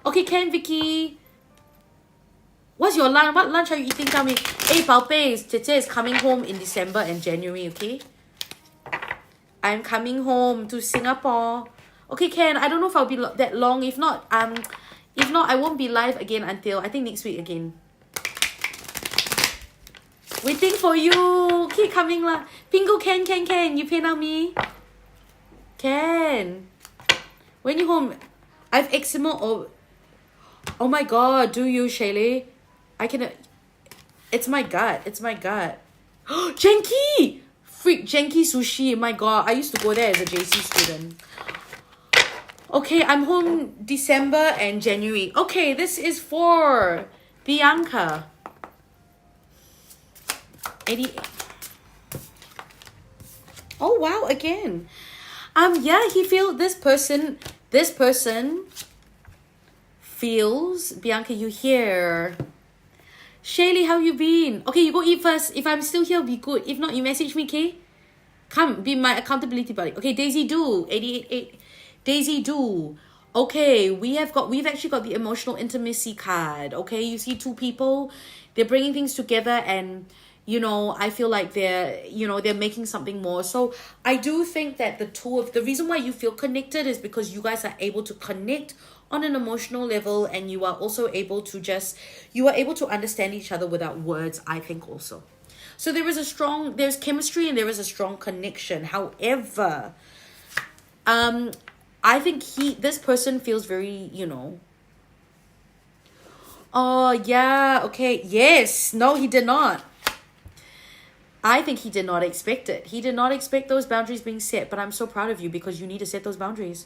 Okay, Ken, Vicky. What's your lunch? What lunch are you eating? Tell me. Hey, 宝贝, Tete is coming home in December and January, okay? I'm coming home to Singapore. Okay, Ken, I don't know if I'll be that long. If not, I won't be live again until, I think, next week again. Waiting for you. Keep coming lah. Pingu, Ken. You pay now me? Ken. When you home? I've eczema. Oh my god, do you, Shaylee? I can... It's my gut. Genki! Freak, Genki Sushi. My god, I used to go there as a JC student. Okay, I'm home December and January. Okay, this is for Bianca. 88. Oh wow, again. Yeah, this person feels, Bianca, you here. Shaylee, how you been? Okay, you go eat first. If I'm still here, be good. If not, you message me, okay? Come, be my accountability buddy. Okay, Daisy Do, 88. Daisy Do. Okay, we've actually got the emotional intimacy card. Okay, you see two people, they're bringing things together, and I feel like they're making something more. So I do think that the reason why you feel connected is because you guys are able to connect on an emotional level, and you are also able to understand each other without words, I think also. So there's chemistry and there is a strong connection. However, I think this person feels very, oh yeah, okay, yes, no, he did not. I think he did not expect it. He did not expect those boundaries being set, but I'm so proud of you because you need to set those boundaries.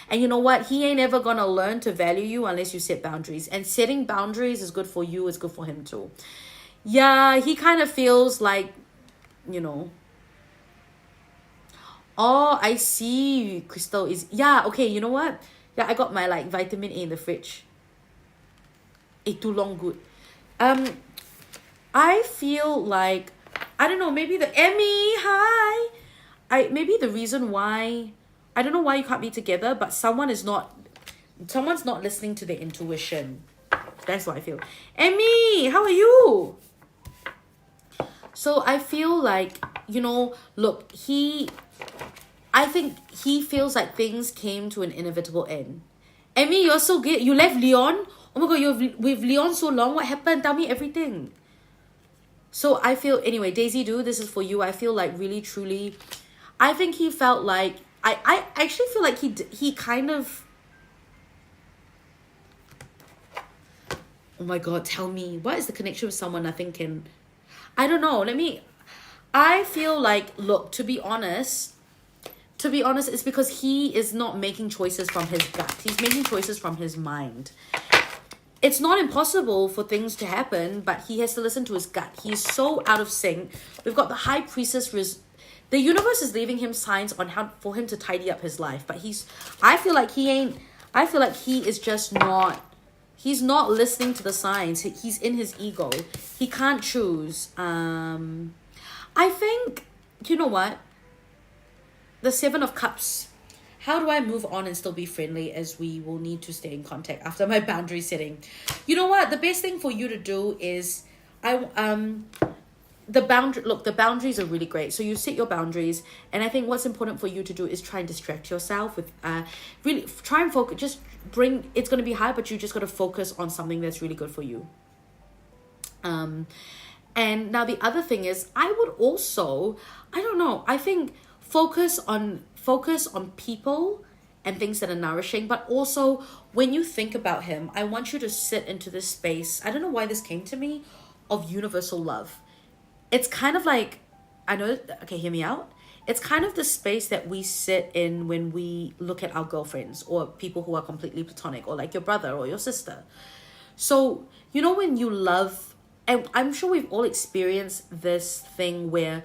And you know what? He ain't ever gonna learn to value you unless you set boundaries. And setting boundaries is good for you, it's good for him too. Yeah, he kind of feels like, oh, I see. Crystal is, yeah, okay, you know what? Yeah, I got my vitamin A in the fridge. Too long good. I feel like, I don't know, maybe Emmy, hi. Maybe the reason why, I don't know why you can't be together, but someone's not listening to their intuition. That's what I feel. Emmy, how are you? So I feel like, look, I think he feels like things came to an inevitable end. Emmy, you're so good. You left Leon? Oh my god, you're with Leon so long. What happened? Tell me everything. So I feel, anyway, Daisy Do, this is for you. I feel like really, truly, I think he felt like, I actually feel like he kind of, oh my god, tell me, what is the connection with someone nothing can, I don't know, I feel like, look, to be honest, it's because he is not making choices from his gut. He's making choices from his mind. It's not impossible for things to happen, but he has to listen to his gut. He's so out of sync. We've got the High Priestess. The universe is leaving him signs on how for him to tidy up his life. But I feel like he is just not, he's not listening to the signs. He's in his ego. He can't choose. I think, you know what? The Seven of Cups. How do I move on and still be friendly, as we will need to stay in contact after my boundary setting? You know what? The best thing for you to do is, the boundaries are really great. So you set your boundaries, and I think what's important for you to do is try and distract yourself with, really try and focus. It's going to be hard, but you just got to focus on something that's really good for you. And now the other thing is, I would also, I don't know, I think focus on people and things that are nourishing, but also when you think about him, I want you to sit into this space. I don't know why this came to me, of universal love. It's kind of like, I know, okay, hear me out. It's kind of the space that we sit in when we look at our girlfriends or people who are completely platonic, or like your brother or your sister. So, when you love, and I'm sure we've all experienced this thing where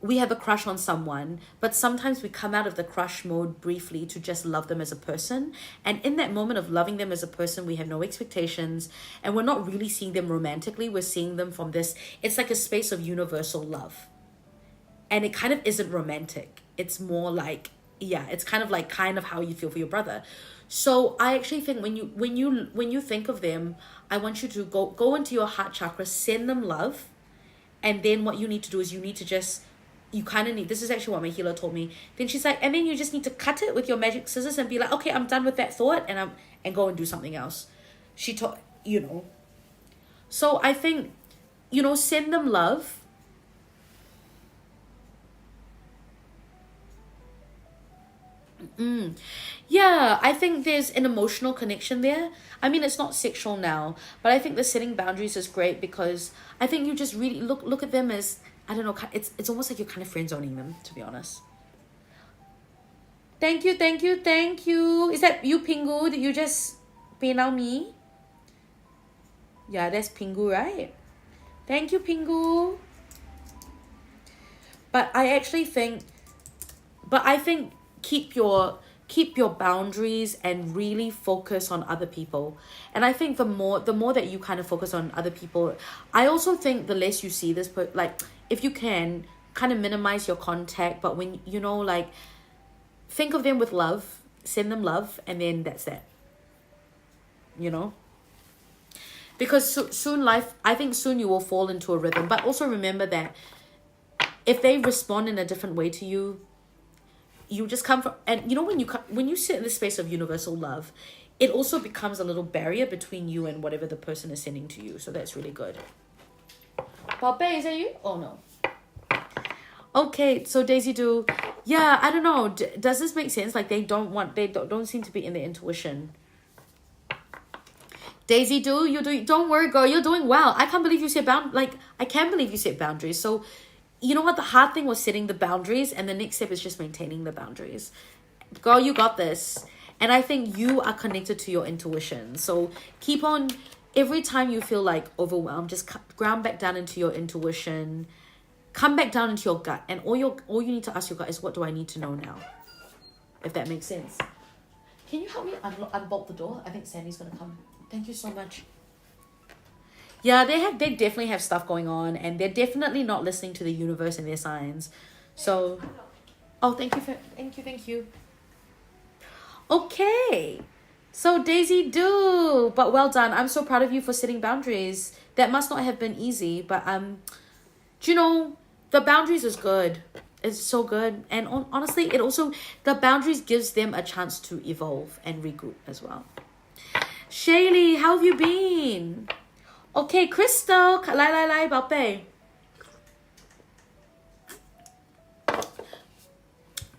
we have a crush on someone, but sometimes we come out of the crush mode briefly to just love them as a person. And in that moment of loving them as a person, we have no expectations, and we're not really seeing them romantically. We're seeing them from this, it's like a space of universal love. And it kind of isn't romantic. It's more like, yeah, it's kind of how you feel for your brother. So I actually think when you think of them, I want you to go into your heart chakra, send them love, and then what you need to do is you need to just, you kind of need, this is actually what my healer told me. Then she's like, and then you just need to cut it with your magic scissors and be like, okay, I'm done with that thought, and go and do something else. She told, So I think, send them love. Yeah, I think there's an emotional connection there. I mean, it's not sexual now, but I think the setting boundaries is great because I think you just really look at them as, I don't know, it's almost like you're kind of friend zoning them, to be honest. Thank you, thank you, thank you. Is that you, Pingu? Did you just PayNow me? Yeah, that's Pingu, right? Thank you, Pingu. But I think keep your boundaries and really focus on other people. And I think the more that you kind of focus on other people, I also think the less you see this, like, if you can kind of minimize your contact, but when think of them with love, send them love, and then that's that. Because I think soon you will fall into a rhythm. But also remember that if they respond in a different way to you, you just come from, and when you sit in the space of universal love, it also becomes a little barrier between you and whatever the person is sending to you. So that's really good. Pape, is that you? Oh no. Okay, so Daisy Do, yeah, I don't know. Does this make sense? Like they don't seem to be in their intuition. Daisy Do, don't worry, girl, you're doing well. I can't believe you said I can't believe you set boundaries. So you know what? The hard thing was setting the boundaries, and the next step is just maintaining the boundaries. Girl, you got this. And I think you are connected to your intuition. So keep on, every time you feel like overwhelmed, just ground back down into your intuition. Come back down into your gut. And all you need to ask your gut is, what do I need to know now? If that makes sense. Can you help me unbolt the door? I think Sandy's going to come. Thank you so much. Yeah, they definitely have stuff going on, and they're definitely not listening to the universe and their signs. So, oh, thank you. Okay, so Daisy Do, but well done. I'm so proud of you for setting boundaries. That must not have been easy, but the boundaries is good. It's so good, and honestly, the boundaries gives them a chance to evolve and regroup as well. Shaylee, how have you been? Okay, Crystal, 来，宝贝。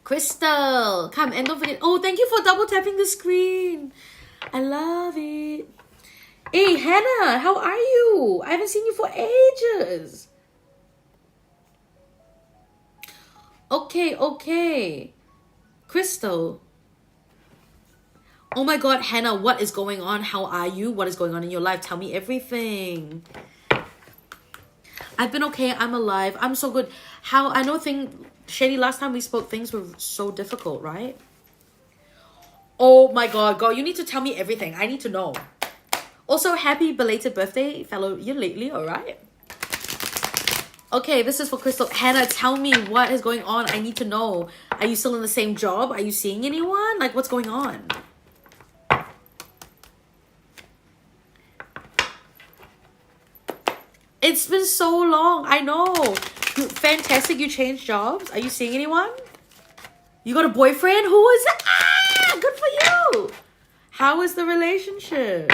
Crystal, come, and don't forget. Oh, thank you for double tapping the screen. I love it. Hey, Hannah, how are you? I haven't seen you for ages. Okay. Crystal. Oh my God, Hannah, what is going on? How are you? What is going on in your life? Tell me everything. I've been okay. I'm alive. I'm so good. Shady, last time we spoke, things were so difficult, right? Oh my God, girl, you need to tell me everything. I need to know. Also, happy belated birthday, fellow year lately, all right? Okay, this is for Crystal. Hannah, tell me what is going on. I need to know. Are you still in the same job? Are you seeing anyone? Like, what's going on? It's been so long. I know. Fantastic. You changed jobs. Are you seeing anyone? You got a boyfriend? Who is it? Ah, good for you. How is the relationship?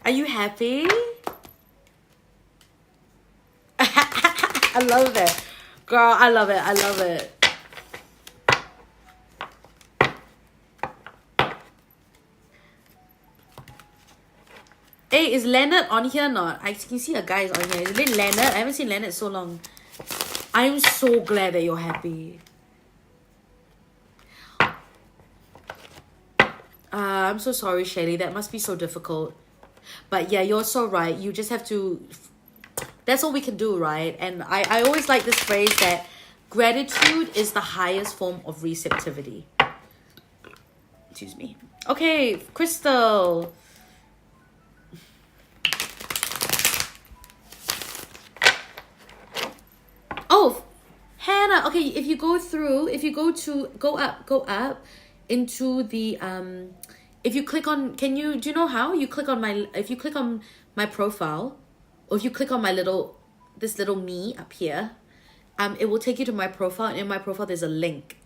Are you happy? I love it. Girl, I love it. Hey, is Leonard on here or not? I can see a guy is on here. Is it Leonard? I haven't seen Leonard so long. I'm so glad that you're happy. I'm so sorry, Shelly. That must be so difficult. But yeah, you're so right. You just have to... That's all we can do, right? And I always like this phrase that gratitude is the highest form of receptivity. Excuse me. Okay, Crystal. Oh, Hannah, no. Okay, if you go through, if you go up into the if you click on, do you know how you click on if you click on my profile, or if you click on this little me up here, it will take you to my profile, and in my profile there's a link.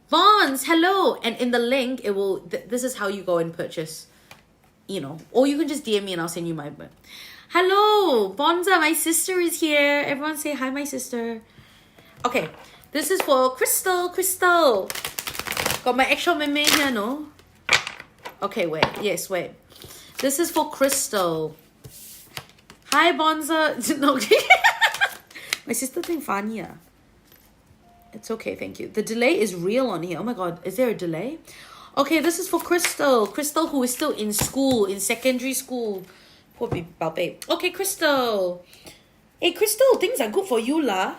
Vons, hello, and in the link it will. This is how you go and purchase. Or you can just DM me and I'll send you my. Hello, Bonza, my sister is here. Everyone say hi, my sister. Okay, this is for Crystal. Got my actual meme here, no? Okay, wait. Yes, wait. This is for Crystal. Hi, Bonza. No, my sister think funny. It's okay, thank you. The delay is real on here. Oh my god, is there a delay? Okay, this is for Crystal. Crystal, who is still in school, in secondary school. Okay, Crystal. Hey, Crystal, things are good for you, lah.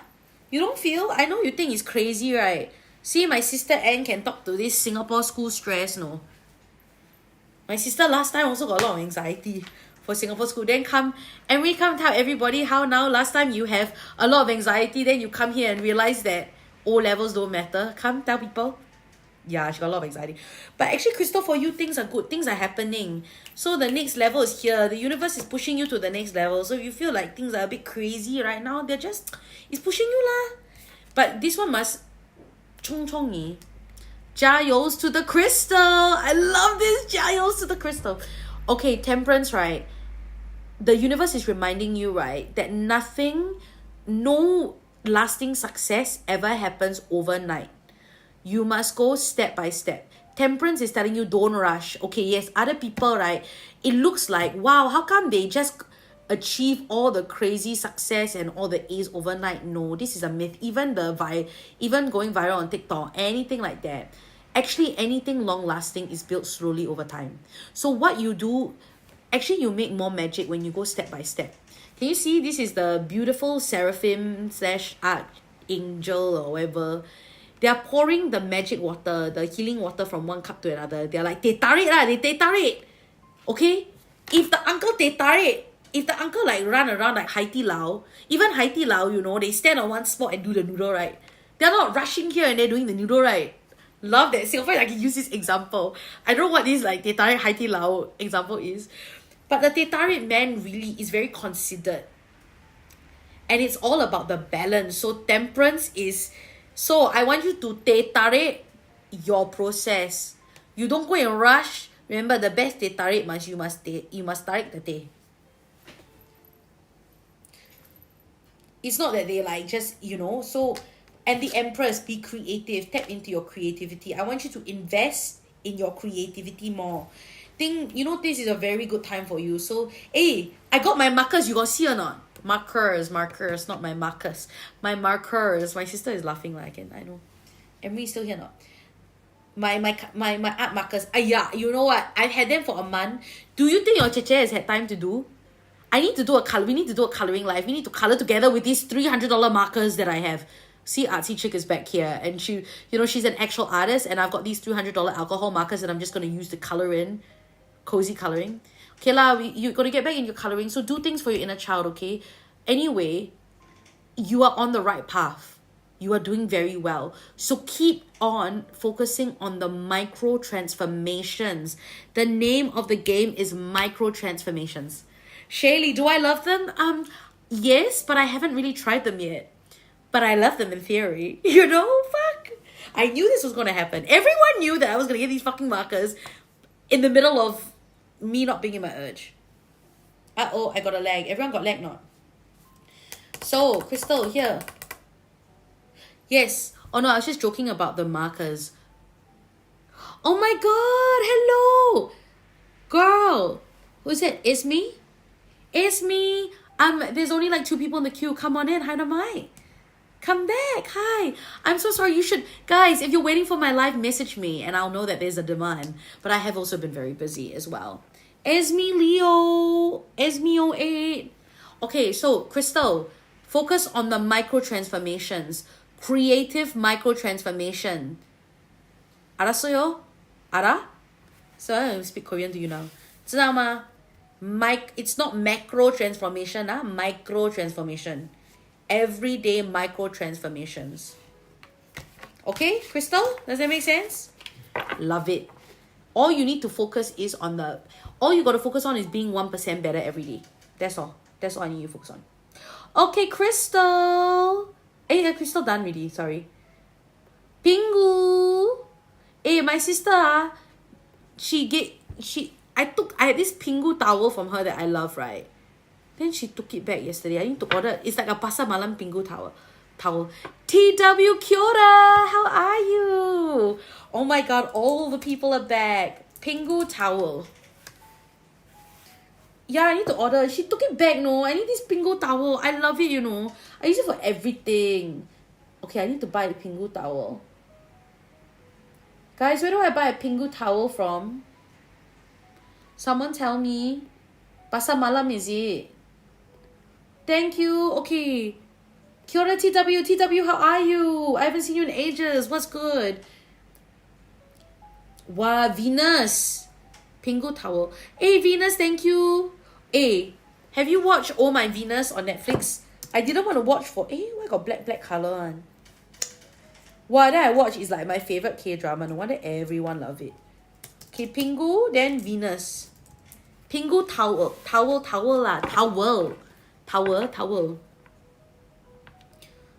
You don't feel? I know you think it's crazy, right? See, my sister Anne can talk to this Singapore school stress, no? My sister last time also got a lot of anxiety for Singapore school. Then come tell everybody how now last time you have a lot of anxiety, then you come here and realize that O-levels don't matter. Come tell people. Yeah, she got a lot of anxiety. But actually, Crystal, for you, things are good. Things are happening. So the next level is here. The universe is pushing you to the next level. So if you feel like things are a bit crazy right now, it's pushing you lah. But this one must 冲冲你. Jayos to the crystal. I love this. Jayos to the crystal. Okay, Temperance, right? The universe is reminding you, right, that no lasting success ever happens overnight. You must go step by step. Temperance is telling you don't rush. Okay, yes, other people, right, it looks like, wow, how come they just achieve all the crazy success and all the A's overnight? No, this is a myth. Even going viral on TikTok, anything like that. Actually, anything long lasting is built slowly over time. So what you do, actually you make more magic when you go step by step. Can you see? This is the beautiful seraphim / archangel or whatever. They are pouring the magic water, the healing water from one cup to another. They're like, they teh tarik. Okay? If the uncle like run around like Hai Di Lao, even Hai Di Lao, they stand on one spot and do the noodle, right? They're not rushing here and they're doing the noodle, right? Love that. Singapore, I can use this example. I don't know what this like teh tarik Hai Di Lao example is. But the teh tarik man really is very considered. And it's all about the balance. So Temperance is... So I want you to teh tarik your process. You don't go and rush. Remember, the best teh tarik you must tarik the teh. It's not that they like just, so... And the Empress, be creative. Tap into your creativity. I want you to invest in your creativity more. This is a very good time for you. So, hey, I got my markers. You got see or not? Markers, not my markers. My markers. My sister is laughing like I know. Emery's still here not? My art markers. Yeah, you know what? I've had them for a month. Do you think your Cheche has had time to do? We need to do a coloring live. We need to color together with these $300 markers that I have. See, Artsy Chick is back here, and she, she's an actual artist, and I've got these $300 alcohol markers that I'm just going to use to color in. Cozy coloring. Okay lah, you're going to get back in your coloring, so do things for your inner child, okay? Anyway, you are on the right path. You are doing very well. So keep on focusing on the micro transformations. The name of the game is micro transformations. Shaylee, do I love them? Yes, but I haven't really tried them yet. But I love them in theory. Fuck. I knew this was going to happen. Everyone knew that I was going to get these fucking markers in the middle of me not being in my urge. Uh-oh, I got a lag. Everyone got lag not? So, Crystal, here. Yes. Oh no, I was just joking about the markers. Oh my god, hello! Girl! Who's it? It's me? It's me! There's only like 2 people in the queue. Come on in. How am I? Come back. Hi. I'm so sorry. You should... Guys, if you're waiting for my live, message me and I'll know that there's a demand. But I have also been very busy as well. Esme Leo. Esme 08. Okay, so Crystal, focus on the micro transformations. Creative micro transformation. 알았어요? 알아? So I speak Korean to you now. 知道吗? It's not macro transformation, micro transformation. Everyday micro transformations. Okay, Crystal? Does that make sense? Love it. All you need to focus is on all you got to focus on is being 1% better every day. That's all. That's all I need you to focus on. Okay, Crystal. Hey, Crystal done already. Sorry. Pingu. Hey, my sister, I had this Pingu towel from her that I love, right? Then she took it back yesterday. I need to order. It's like a Pasar Malam Pingu towel. TW Kyora, how are you? Oh my god, all the people are back. Pingu towel. Yeah, I need to order. She took it back, no. I need this Pingu towel. I love it, you know. I use it for everything. Okay, I need to buy a Pingu towel. Guys, where do I buy a Pingu towel from? Someone tell me. Pasar Malam, is it? Thank you. Okay. Kia ora, TW. TW, how are you? I haven't seen you in ages. What's good? Wow, Venus. Pingu towel. Hey, Venus, thank you. Hey, have you watched Oh My Venus on Netflix? I didn't want to watch for... Hey, why got black color on? What that I watch is like my favorite K-drama. No wonder everyone love it. Okay, Pingu, then Venus. Pingu towel. Towel.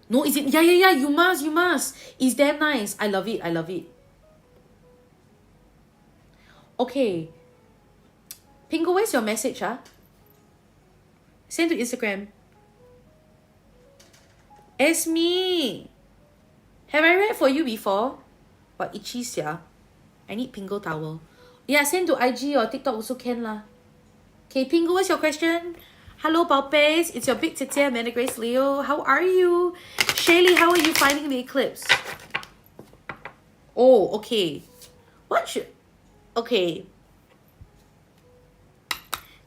No, is it? Yeah. You must. It's damn nice. I love it. Okay. Pingu, where's your message, huh? Send to Instagram. Esme. Have I read for you before? What, itchy sia? I need Pingu towel. Yeah, send to IG or TikTok also can lah. Okay, Pingu, what's your question? Hello, Balpes. It's your big tete, Amanda Grace Leo. How are you? Shaylee, how are you finding the eclipse? Oh, okay. Okay.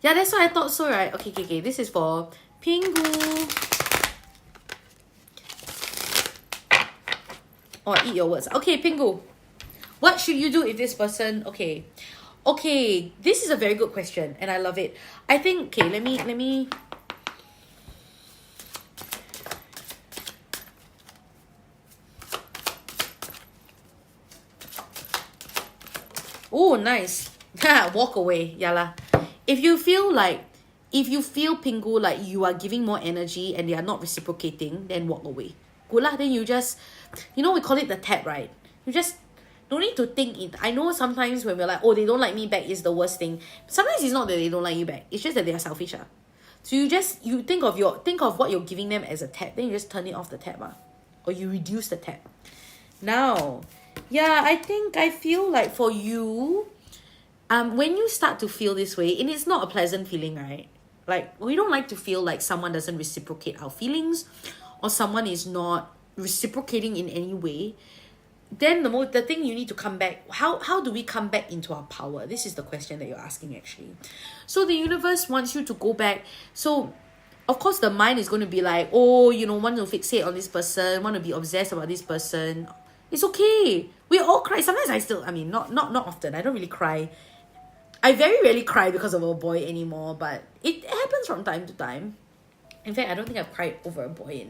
Yeah, that's what I thought so, right? Okay. This is for Pingu. Oh, eat your words. Okay, Pingu. What should you do if this person... Okay, this is a very good question and I love it. I think, okay, let me... Oh, nice. Walk away. Yala. If you feel Pingu like you are giving more energy and they are not reciprocating, then walk away. Good lah. Then you just, we call it the tap, right? You just don't need to think it. I know sometimes when we're like, oh, they don't like me back is the worst thing. Sometimes it's not that they don't like you back. It's just that they are selfish. So you think of what you're giving them as a tap. Then you just turn it off the tap. Or you reduce the tap. Now, yeah, I feel like for you, when you start to feel this way, and it's not a pleasant feeling, right? Like, we don't like to feel like someone doesn't reciprocate our feelings or someone is not reciprocating in any way. Then the thing you need to come back, how do we come back into our power? This is the question that you're asking, actually. So the universe wants you to go back. So of course the mind is going to be like, oh, want to fixate on this person, want to be obsessed about this person. It's okay. We all cry. Sometimes I still, not often. I don't really cry. I very rarely cry because of a boy anymore, but it happens from time to time. In fact, I don't think I've cried over a boy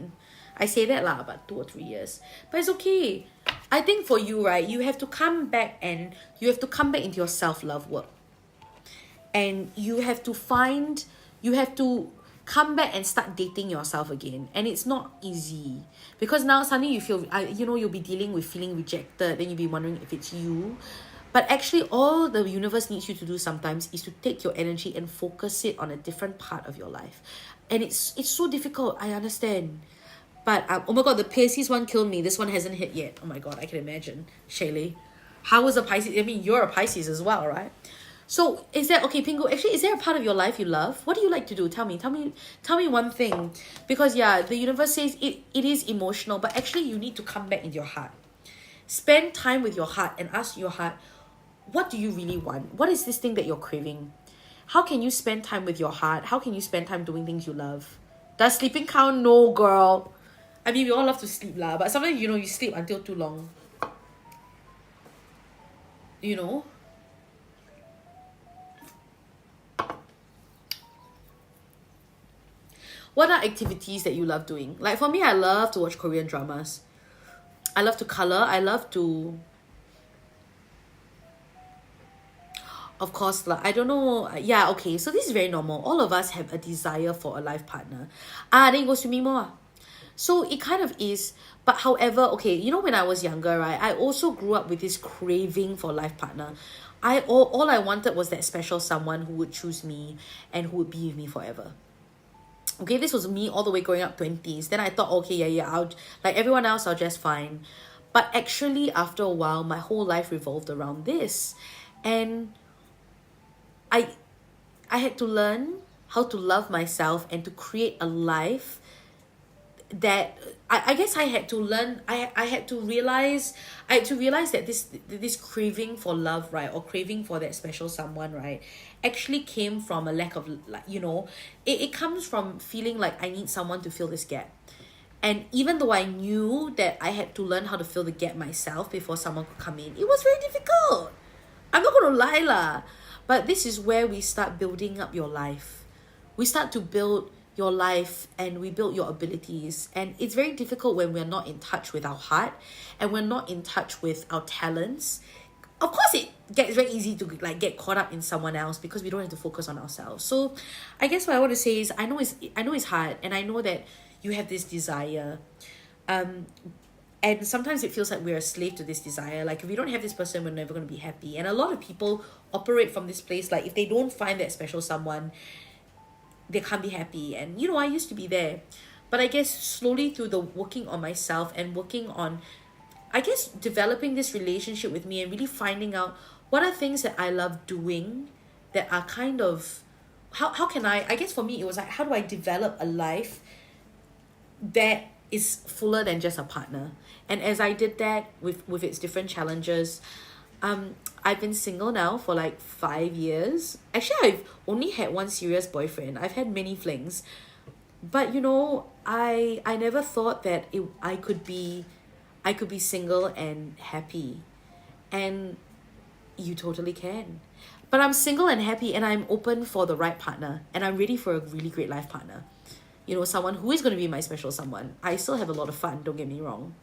I say that lah, about 2 or 3 years. But it's okay. I think for you, right, you have to come back into your self-love work. And you have to come back and start dating yourself again. And it's not easy. Because now suddenly you feel, you'll be dealing with feeling rejected. Then you'll be wondering if it's you. But actually, all the universe needs you to do sometimes is to take your energy and focus it on a different part of your life. And it's so difficult, I understand. But, oh my god, the Pisces one killed me. This one hasn't hit yet. Oh my god, I can imagine. Shaylee. How was a Pisces? You're a Pisces as well, right? So, Pingu, actually, is there a part of your life you love? What do you like to do? Tell me one thing. Because, yeah, the universe says it is emotional, but actually you need to come back into your heart. Spend time with your heart and ask your heart, what do you really want? What is this thing that you're craving? How can you spend time with your heart? How can you spend time doing things you love? Does sleeping count? No, girl. We all love to sleep lah, but sometimes, you sleep until too long. What are activities that you love doing? Like for me, I love to watch Korean dramas. I love to color. I love to, of course, like, I don't know. Yeah, okay. So this is very normal. All of us have a desire for a life partner. Then you go swimming more. So it kind of is. But however, okay, you know, when I was younger, right, I also grew up with this craving for a life partner. All I wanted was that special someone who would choose me and who would be with me forever. Okay, this was me all the way growing up 20s. Then I thought, okay, yeah, I'll, like everyone else, I'll just fine. But actually, after a while, my whole life revolved around this. And I had to learn how to love myself and to create a life that I guess I had to learn. I had to realize that this craving for love, right, or craving for that special someone, right, actually came from a lack of, like, you know, it comes from feeling like I need someone to fill this gap. And even though I knew that I had to learn how to fill the gap myself before someone could come in, it was very difficult. I'm not gonna lie lah. But this is where we start building up your life. We start to build your life and we build your abilities. And it's very difficult when we're not in touch with our heart and we're not in touch with our talents. Of course, it gets very easy to like get caught up in someone else because we don't have to focus on ourselves. So I guess what I want to say is I know it's hard, and I know that you have this desire. And sometimes it feels like we're a slave to this desire. Like, if we don't have this person, we're never going to be happy. And a lot of people operate from this place. Like, if they don't find that special someone, they can't be happy. And, you know, I used to be there. But I guess slowly through the working on myself and working on, I guess, developing this relationship with me and really finding out what are things that I love doing that are kind of, how can I guess for me, it was like, how do I develop a life that is fuller than just a partner? And as I did that with its different challenges, I've been single now for like 5 years. Actually, I've only had one serious boyfriend. I've had many flings, but you know, I never thought that I could be single and happy, and you totally can. But I'm single and happy, and I'm open for the right partner, and I'm ready for a really great life partner. You know, someone who is going to be my special someone. I still have a lot of fun, don't get me wrong.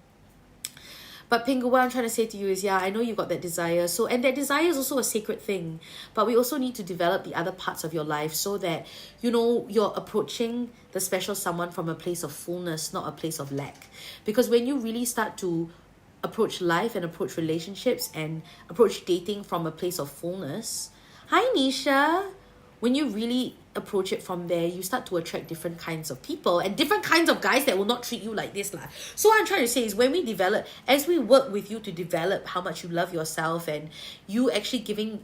But Pingu, what I'm trying to say to you is, yeah, I know you got that desire. So, and that desire is also a sacred thing. But we also need to develop the other parts of your life so that, you know, you're approaching the special someone from a place of fullness, not a place of lack. Because when you really start to approach life and approach relationships and approach dating from a place of fullness, hi Nisha, when you really approach it from there, you start to attract different kinds of people and different kinds of guys that will not treat you like this lah. So what I'm trying to say is, when we develop, as we work with you to develop how much you love yourself, and you actually giving,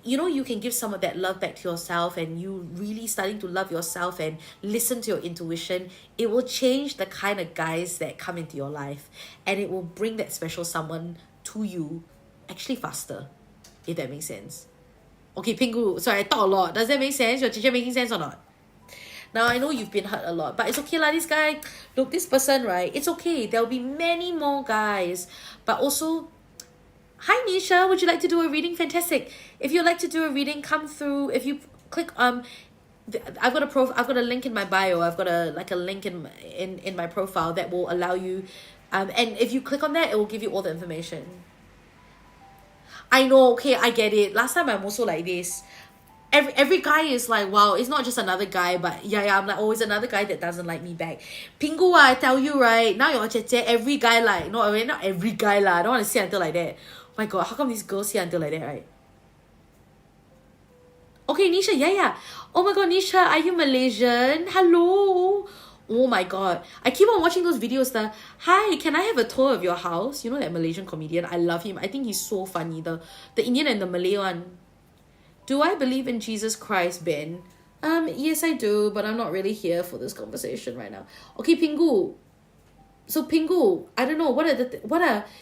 you know, you can give some of that love back to yourself, and you really starting to love yourself and listen to your intuition, it will change the kind of guys that come into your life, and it will bring that special someone to you actually faster, if that makes sense. Okay, Pingu, sorry, I talk a lot. Does that make sense? Your teacher making sense or not? Now, I know you've been hurt a lot, but it's okay lah. This guy, look, this person, right? It's okay. There'll be many more guys. But also, hi Nisha, would you like to do a reading? Fantastic. If you'd like to do a reading, come through. If you click I've got a link in my bio. I've got a link in my profile that will allow you, and if you click on that, it will give you all the information. I know, okay, I get it. Last time I'm also like this. Every guy is like, wow, it's not just another guy, but yeah, I'm like, oh, it's another guy that doesn't like me back. Pingu, I tell you, right, now you're every guy like, no, I mean, not every guy lah. I don't want to say until like that. Oh my god, how come these girls say until like that, right? Okay, Nisha, yeah. Oh my god, Nisha, are you Malaysian? Hello. Oh my god, I keep on watching those videos that, hi, can I have a tour of your house? You know that Malaysian comedian? I love him. I think he's so funny. The Indian and the Malay one. Do I believe in Jesus Christ, Ben? Yes, I do, but I'm not really here for this conversation right now. Okay, Pingu. So Pingu, I don't know,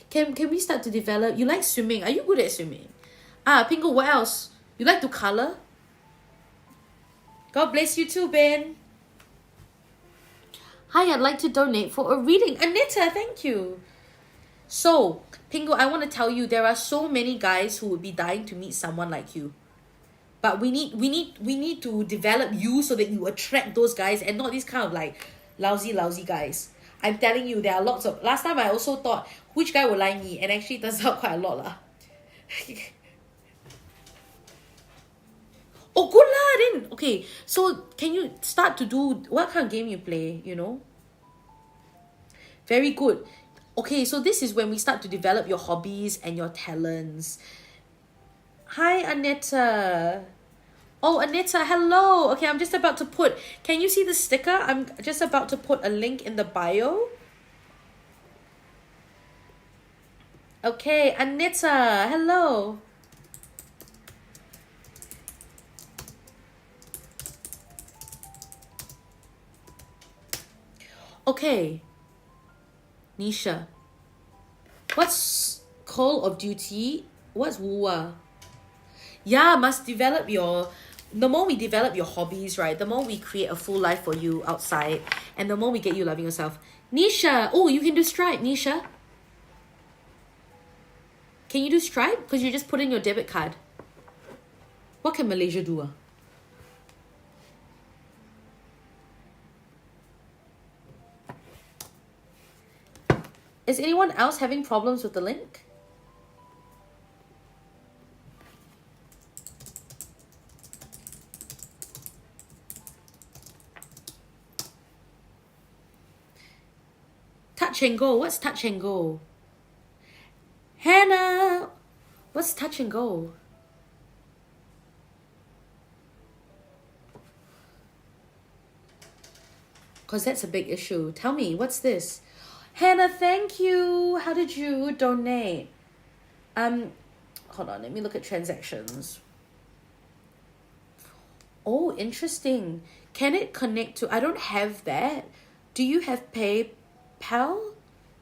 can we start to develop? You like swimming? Are you good at swimming? Pingu, what else? You like to color? God bless you too, Ben. Hi, I'd like to donate for a reading. Anita, thank you. So, Pingu, I want to tell you, there are so many guys who would be dying to meet someone like you. But we need to develop you so that you attract those guys and not these kind of like lousy guys. I'm telling you, there are lots of... Last time I also thought, which guy will like me? And actually it turns out quite a lot lah. Oh, good lah then. Okay, so can you start to do... What kind of game you play, you know? Very good. Okay, so this is when we start to develop your hobbies and your talents. Hi, Aneta. Oh, Aneta, hello. Okay, I'm just about to put... Can you see the sticker? I'm just about to put a link in the bio. Okay, Aneta, hello. Okay. Nisha. What's Call of Duty? What's WUA? Yeah, must develop your... The more we develop your hobbies, right, the more we create a full life for you outside, and the more we get you loving yourself. Nisha! Oh, you can do Stripe, Nisha. Can you do Stripe? Because you just put in your debit card. What can Malaysia do? Is anyone else having problems with the link? Touch and go. What's touch and go? Hannah! What's touch and go? Because that's a big issue. Tell me, what's this? Hannah, thank you. How did you donate? Hold on, let me look at transactions. Oh, interesting. Can it connect to... I don't have that. Do you have PayPal?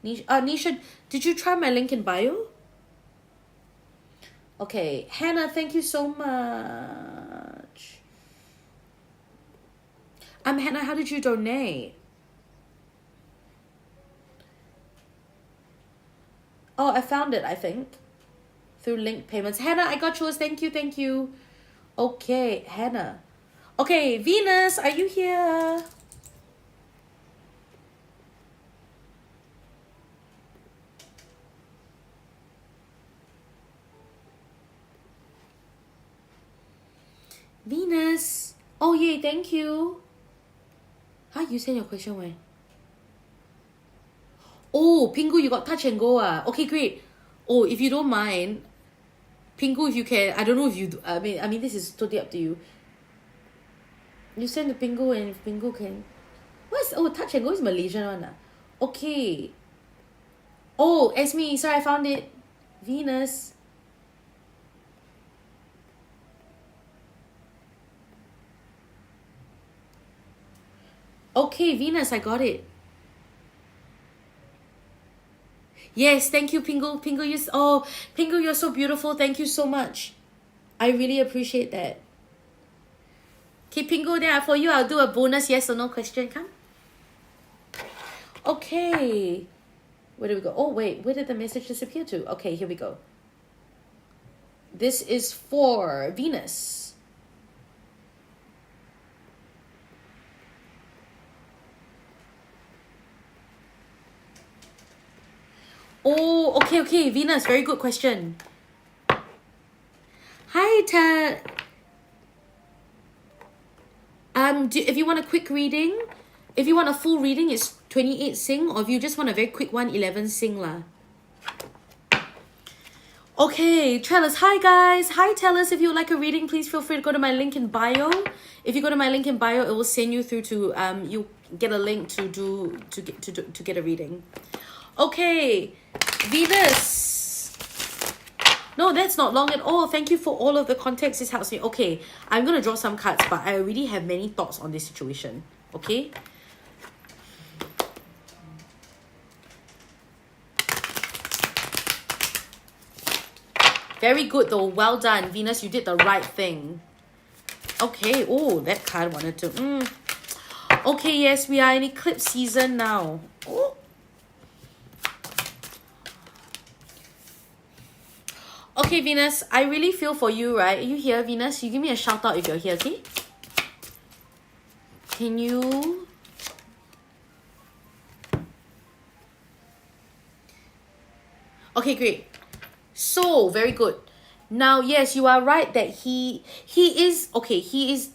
Nisha, did you try my link in bio? Okay, Hannah, thank you so much. Hannah, how did you donate? Oh, I found it, I think. Through link payments. Hannah, I got yours. Thank you, thank you. Okay, Hannah. Okay, Venus, are you here? Venus. Oh, yay, thank you. Huh, you send your question when? Oh, Pingu, you got touch and go. Okay, great. Oh, if you don't mind, Pingu, if you can, I don't know if you do, I mean, this is totally up to you. You send the Pingu, and if Pingu can... touch and go is Malaysian one. Okay. Oh, Esme, sorry, I found it. Venus. Okay, Venus, I got it. Yes, thank you, Pingu. Pingu, you're so beautiful. Thank you so much. I really appreciate that. Okay, Pingu, then for you, I'll do a bonus yes or no question. Come. Okay. Where do we go? Oh, wait. Where did the message disappear to? Okay, here we go. This is for Venus. Oh, okay, Venus, very good question. Hi, if you want a quick reading, if you want a full reading, it's 28 Sing, or if you just want a very quick one, 11 Sing lah. Okay, Trellis, hi guys. Hi, Trellis, if you would like a reading, please feel free to go to my link in bio. If you go to my link in bio, it will send you through to, you get a link to get a reading. Okay, Venus. No, that's not long at all. Thank you for all of the context. This helps me. Okay, I'm going to draw some cards, but I already have many thoughts on this situation. Okay? Very good though. Well done, Venus. You did the right thing. Okay. Oh, that card wanted to... Okay, yes, we are in eclipse season now. Oh. Okay, Venus, I really feel for you, right? Are you here, Venus? You give me a shout out if you're here, okay? Can you... Okay, great. So, very good. Now, yes, you are right that he is, okay, he is,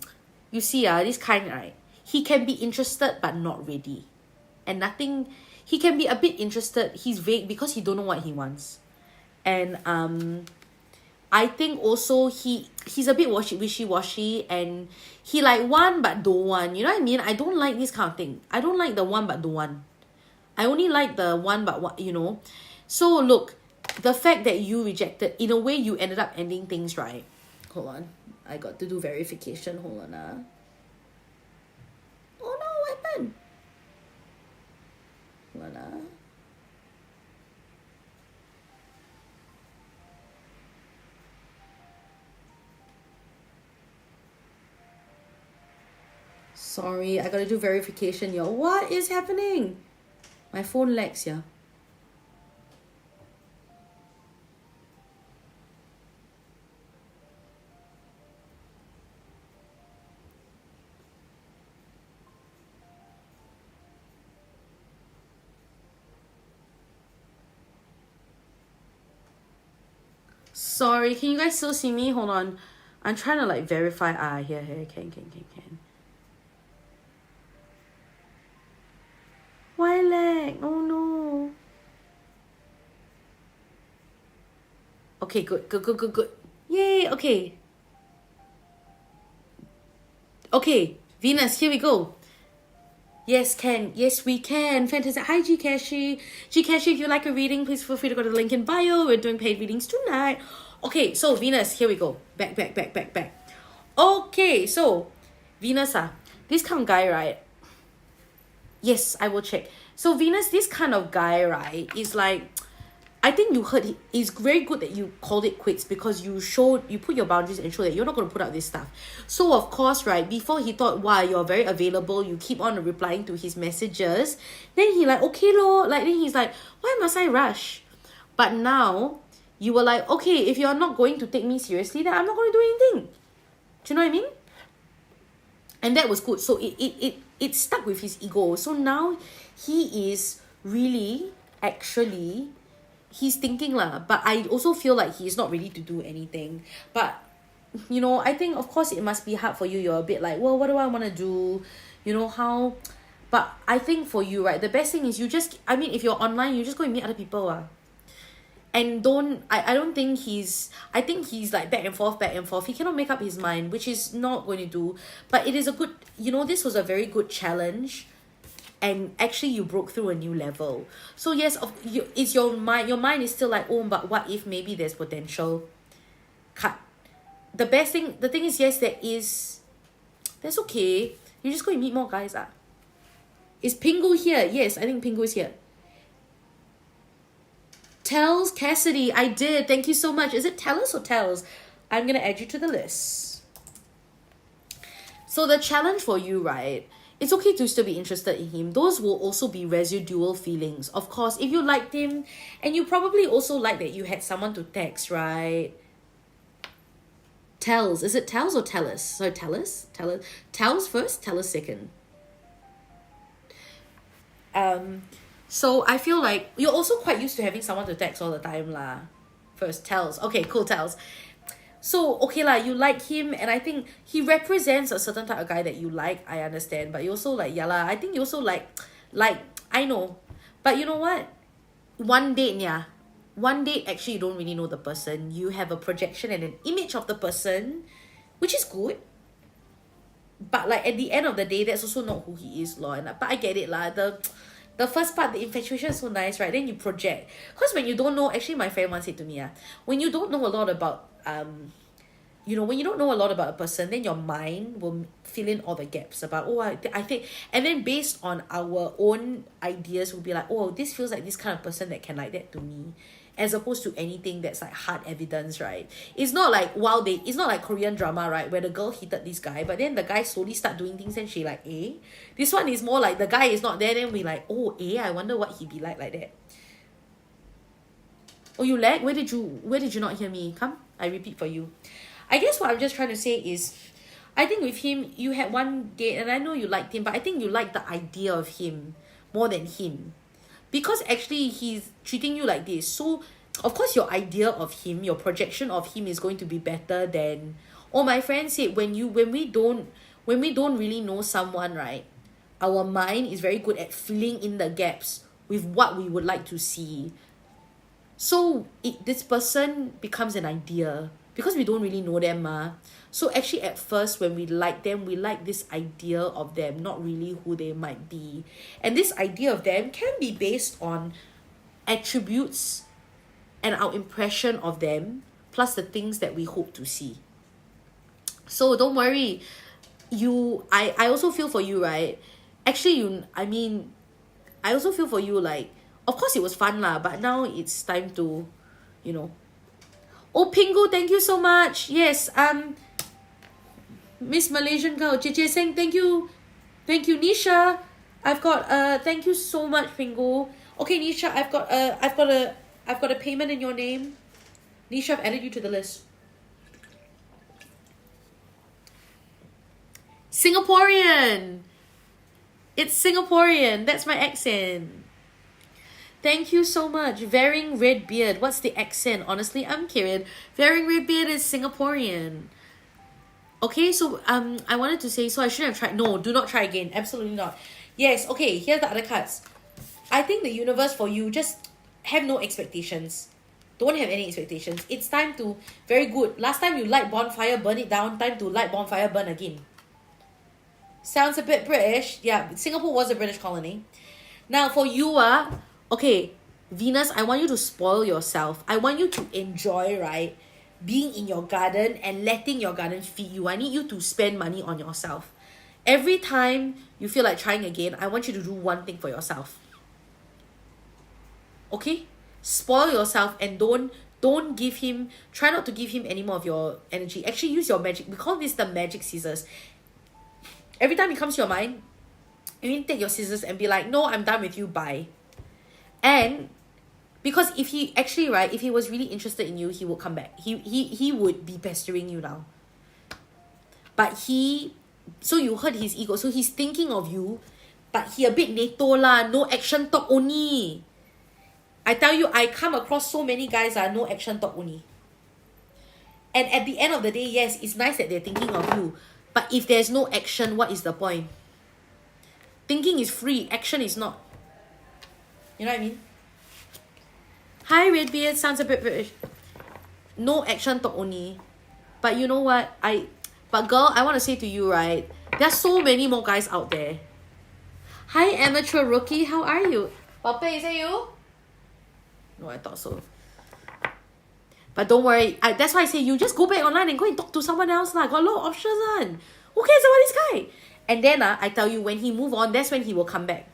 you see, this kind, right? He can be interested but not ready. And nothing, he can be a bit interested, he's vague because he don't know what he wants. And I think also he's a bit wishy-washy, and he like want but don't want. You know what I mean? I don't like this kind of thing. I don't like the one but don't want. I only like the one but what, you know. So look, the fact that you rejected, in a way you ended up ending things, right? Hold on. I got to do verification. Hold on. Oh no, what happened? Hold on. Sorry, I gotta do verification, yo. What is happening? My phone lags, yeah. Sorry, can you guys still see me? Hold on. I'm trying to like verify. Here, can. Why lag? Oh no. Okay, good. Yay, okay. Okay, Venus, here we go. Yes, can. Yes, we can. Fantastic. Hi, Gcashi. Gcashi, if you like a reading, please feel free to go to the link in bio. We're doing paid readings tonight. Okay, so Venus, here we go. Back. Okay, so Venus, this kind of guy, right? Yes, I will check. So Venus, this kind of guy, right, is like, I think you heard, it's very good that you called it quits because you put your boundaries and show that you're not going to put out this stuff. So of course, right, before he thought, wow, you're very available, you keep on replying to his messages, then he like, okay lor, like, then he's like, why must I rush? But now, you were like, okay, if you're not going to take me seriously, then I'm not going to do anything. Do you know what I mean? And that was good. So it stuck with his ego. So now he is really, actually, he's thinking lah. But I also feel like he's not ready to do anything. But, you know, I think, of course, it must be hard for you. You're a bit like, well, what do I want to do? You know, how? But I think for you, right, the best thing is you just, I mean, if you're online, you just go and meet other people. And I don't think I think he's like back and forth. He cannot make up his mind, which is not going to do. But it is a good, you know, this was a very good challenge. And actually you broke through a new level. So yes, it's your mind is still like, oh, but what if maybe there's potential? Cut. The thing is, yes, that's okay. You just go and meet more guys. Is Pingu here? Yes, I think Pingu is here. Tells Cassidy, I did. Thank you so much. Is it Tellus or Tells? I'm going to add you to the list. So the challenge for you, right? It's okay to still be interested in him. Those will also be residual feelings. Of course, if you liked him, and you probably also like that you had someone to text, right? Tells. Is it Tells or Tellus? Sorry, Tellus? Tells first, Tellus second. So I feel like you're also quite used to having someone to text all the time lah. First, Tells. Okay, cool, Tells. So, okay lah, you like him, and I think he represents a certain type of guy that you like, I understand. But you also like, yeah lah, I think you also like, I know. But you know what? One date actually you don't really know the person. You have a projection and an image of the person, which is good. But like at the end of the day, that's also not who he is, lor. But I get it lah. The first part, the infatuation is so nice, right? Then you project. Because when you don't know, actually my friend once said to me, when you don't know a lot about, when you don't know a lot about a person, then your mind will fill in all the gaps about, I think, and then based on our own ideas, we'll be like, oh, this feels like this kind of person that can like that to me. As opposed to anything that's like hard evidence, right? It's not like it's not like Korean drama, right? Where the girl hated this guy, but then the guy slowly start doing things and she like, this one is more like the guy is not there, then we like, I wonder what he'd be like that. Oh, you lag? Where did you not hear me? Come, I repeat for you. I guess what I'm just trying to say is, I think with him, you had one date, and I know you liked him, but I think you liked the idea of him more than him. Because actually he's treating you like this. So of course your idea of him, your projection of him is going to be better than, or my friend said, when we don't really know someone, right, our mind is very good at filling in the gaps with what we would like to see. So this person becomes an idea because we don't really know them, ma. So actually at first when we like them, we like this idea of them, not really who they might be. And this idea of them can be based on attributes and our impression of them, plus the things that we hope to see. So don't worry. I also feel for you, right? Actually, I also feel for you, like, of course it was fun lah, but now it's time to, Oh, Pingu, thank you so much. Yes, Miss Malaysian girl, JJ saying thank you. Thank you, Nisha. I've got thank you so much, Pingu. Okay, Nisha, I've got a payment in your name. Nisha, I've added you to the list. Singaporean. It's Singaporean. That's my accent. Thank you so much. Wearing red beard. What's the accent? Honestly, I'm curious. Wearing red beard is Singaporean. Okay, so I wanted to say, so I shouldn't have tried. No, do not try again. Absolutely not. Yes, okay, here's the other cards. I think the universe for you, just have no expectations. Don't have any expectations. It's time to, very good. Last time you light bonfire, burn it down. Time to light bonfire, burn again. Sounds a bit British. Yeah, Singapore was a British colony. Now for you, okay, Venus, I want you to spoil yourself. I want you to enjoy, right, being in your garden and letting your garden feed you. I need you to spend money on yourself. Every time you feel like trying again, I want you to do one thing for yourself. Okay? Spoil yourself and don't give him, try not to give him any more of your energy. Actually use your magic. We call this the magic scissors. Every time it comes to your mind, you need to take your scissors and be like, no, I'm done with you, bye. And because if he actually, right, if he was really interested in you, he would come back. He would be pestering you now. But so you hurt his ego. So he's thinking of you, but he a bit NATO lah, no action talk only. I tell you, I come across so many guys no action talk only. And at the end of the day, yes, it's nice that they're thinking of you. But if there's no action, what is the point? Thinking is free, action is not. You know what I mean? Hi, Redbeard, sounds a bit British. No action talk only. But you know what? But girl, I want to say to you, right? There's so many more guys out there. Hi, amateur rookie, how are you? Papa, is that you? No, I thought so. But don't worry, that's why I say you just go back online and go and talk to someone else lah. Got a lot of options on. Who cares about this guy? And then I tell you, when he move on, that's when he will come back.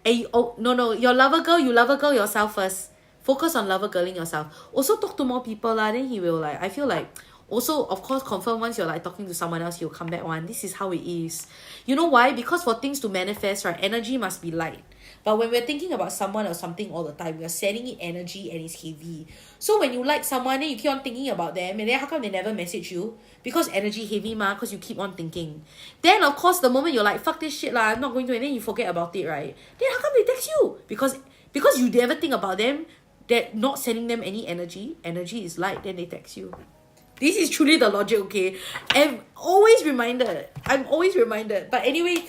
No, your lover girl, you lover girl yourself first. Focus on lover girling yourself. Also talk to more people lah. Then he will like, I feel like, also of course confirm once you're like talking to someone else, he'll come back one. This is how it is. You know why? Because for things to manifest, right, energy must be light. But when we're thinking about someone or something all the time, we're sending it energy and it's heavy. So when you like someone, then you keep on thinking about them, and then how come they never message you? Because energy heavy ma, because you keep on thinking. Then of course the moment you're like, fuck this shit lah, I'm not going to, and then you forget about it, right? Then how come they text you? Because you never think about them, that not sending them any energy is light, then they text you. This is truly the logic, okay? I'm always reminded. But anyway,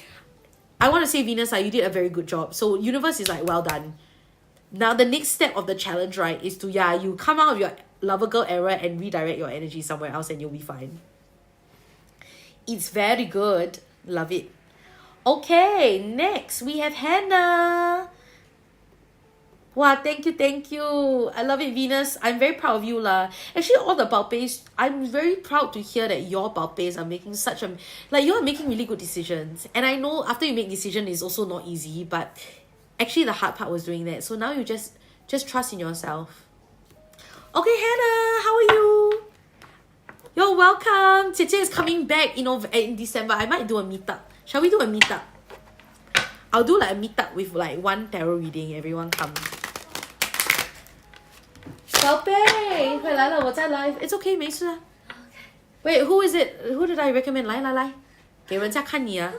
I want to say, Venus, you did a very good job. So universe is like, well done. Now the next step of the challenge, right, is to, you come out of your lover girl era and redirect your energy somewhere else and you'll be fine. It's very good. Love it. Okay, next we have Hannah. Wow, thank you. I love it, Venus. I'm very proud of you lah. Actually, all the Balpays, I'm very proud to hear that your Balpays are making you're making really good decisions. And I know after you make decision, it's also not easy, but actually the hard part was doing that. So now you just trust in yourself. Okay, Hannah, how are you? You're welcome. Tete is coming back in December. I might do a meetup. Shall we do a meetup? I'll do like a meetup with like one tarot reading. Everyone come. 宝贝，回来了，我在 live. It's okay, 没事啊。Wait, who is it? Who did I recommend? 来，给人家看你啊。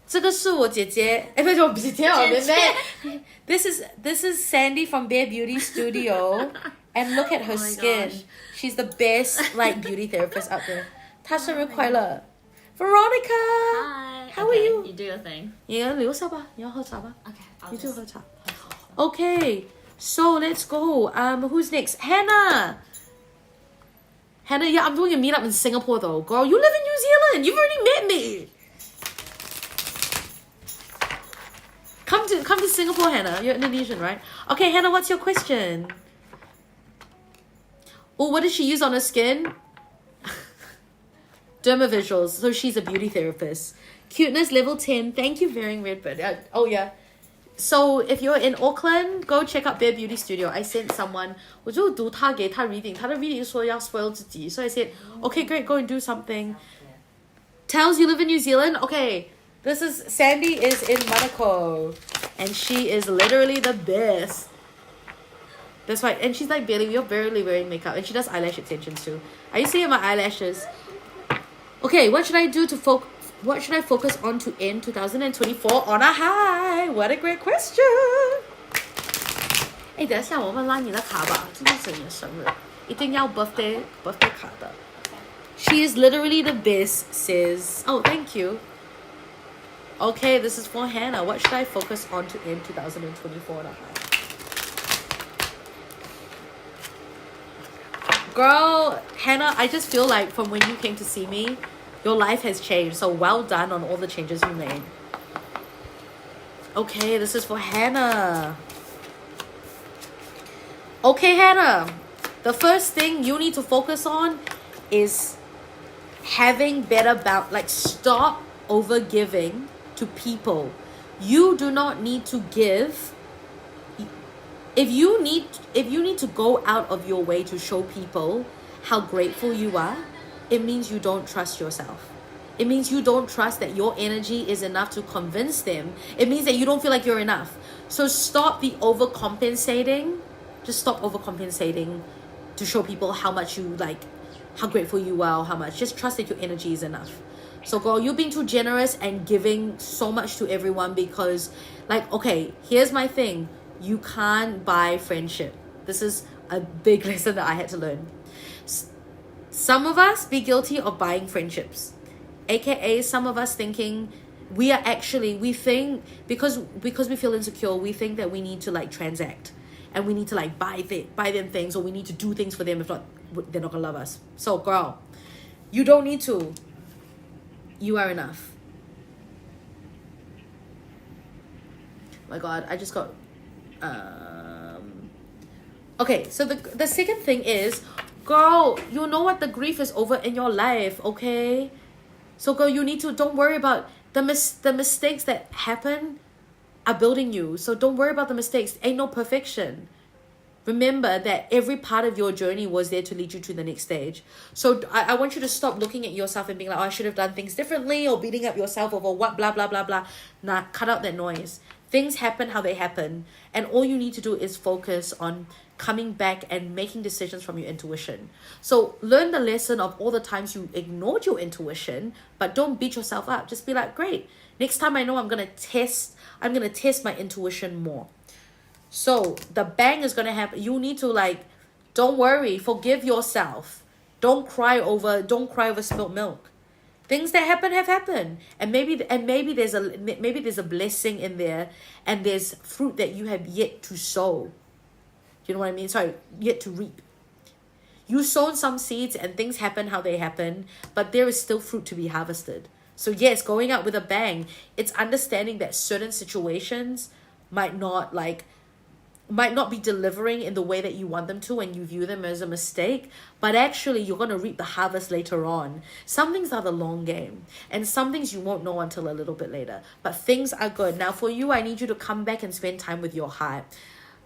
这个是我姐姐，哎，不是我姐姐，我妹妹。This is Sandy from Bare Beauty Studio, and look at her skin. Gosh. She's the best like beauty therapist out there. 她生日快乐 Veronica. Hi. How okay, are you? You do your thing. 你要留下吧，你要喝茶吧？ Okay. 你就喝茶。Okay, so let's go. Who's next? Hannah. Hannah, yeah, I'm doing a meetup in Singapore though. Girl, you live in New Zealand. You've already met me. Come to Singapore, Hannah. You're Indonesian, right? Okay, Hannah, what's your question? Oh, what does she use on her skin? Dermavisuals. So she's a beauty therapist. Cuteness level 10. Thank you, Varying Redbird. Oh, yeah. So if you're in Auckland, go check out Bare Beauty Studio. I sent someone, 我就读他给他 reading. 他的 reading 说要 spoil 自己. So I said, okay, great, go and do something. Tells you live in New Zealand? Okay. This is, Sandy is in Monaco. And she is literally the best. That's right. And she's like we're barely wearing makeup. And she does eyelash extensions too. Are you seeing my eyelashes? Okay, what should I do to what should I focus on to end 2024 on a high? What a great question. 哎，等一下，我们拉你的卡吧，今天是你的生日，一定要 birthday 卡的。She is literally the best, sis. Oh, thank you. Okay, this is for Hannah. What should I focus on to end 2024 on a high? Girl, Hannah, I just feel like from when you came to see me, your life has changed. So well done on all the changes you made. Okay, this is for Hannah. Okay, Hannah. The first thing you need to focus on is having better like stop over giving to people. You do not need to give. If you need to go out of your way to show people how grateful you are, it means you don't trust yourself. It means you don't trust that your energy is enough to convince them. It means that you don't feel like you're enough. So stop the overcompensating. Just stop overcompensating to show people how much you like, how grateful you are, or how much. Just trust that your energy is enough. So girl, you're being too generous and giving so much to everyone because, like, okay, here's my thing. You can't buy friendship. This is a big lesson that I had to learn. Some of us be guilty of buying friendships. AKA some of us thinking we think because we feel insecure, we think that we need to like transact and we need to like buy them things, or we need to do things for them. If not, they're not gonna love us. So girl, you don't need to. You are enough. My God, I just got okay, so the second thing is, girl, you know what, the grief is over in your life, okay? So girl, you need to, don't worry about the mistakes that happen are building you. So don't worry about the mistakes. Ain't no perfection. Remember that every part of your journey was there to lead you to the next stage. So I want you to stop looking at yourself and being like, oh, I should have done things differently, or beating up yourself over what, blah, blah, blah, blah. Nah, cut out that noise. Things happen how they happen. And all you need to do is focus on coming back and making decisions from your intuition. So learn the lesson of all the times you ignored your intuition, but don't beat yourself up. Just be like, great. Next time I know I'm going to test my intuition more. So the bang is going to happen. You need to like, don't worry, forgive yourself. Don't cry over spilled milk. Things that happen have happened. And maybe there's a blessing in there, and there's fruit that you have yet to sow. You know what I mean? Sorry, yet to reap. You sown some seeds and things happen how they happen, but there is still fruit to be harvested. So yes, going out with a bang, it's understanding that certain situations might not be delivering in the way that you want them to, and you view them as a mistake, but actually you're going to reap the harvest later on. Some things are the long game, and some things you won't know until a little bit later, but things are good. Now for you, I need you to come back and spend time with your heart.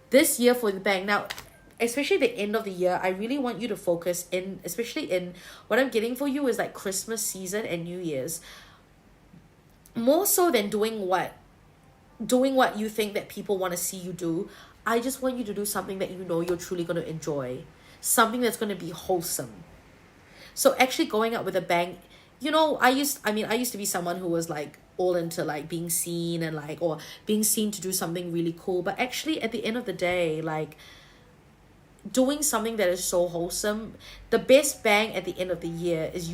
This year for the bang, now, especially the end of the year, I really want you to focus in, especially in what I'm getting for you is like Christmas season and New Year's. More so than doing what you think that people want to see you do, I just want you to do something that you know you're truly going to enjoy. Something that's going to be wholesome. So actually going out with a bang, you know, I used to be someone who was like all into like being seen and like, or being seen to do something really cool. But actually at the end of the day, like doing something that is so wholesome, the best bang at the end of the year is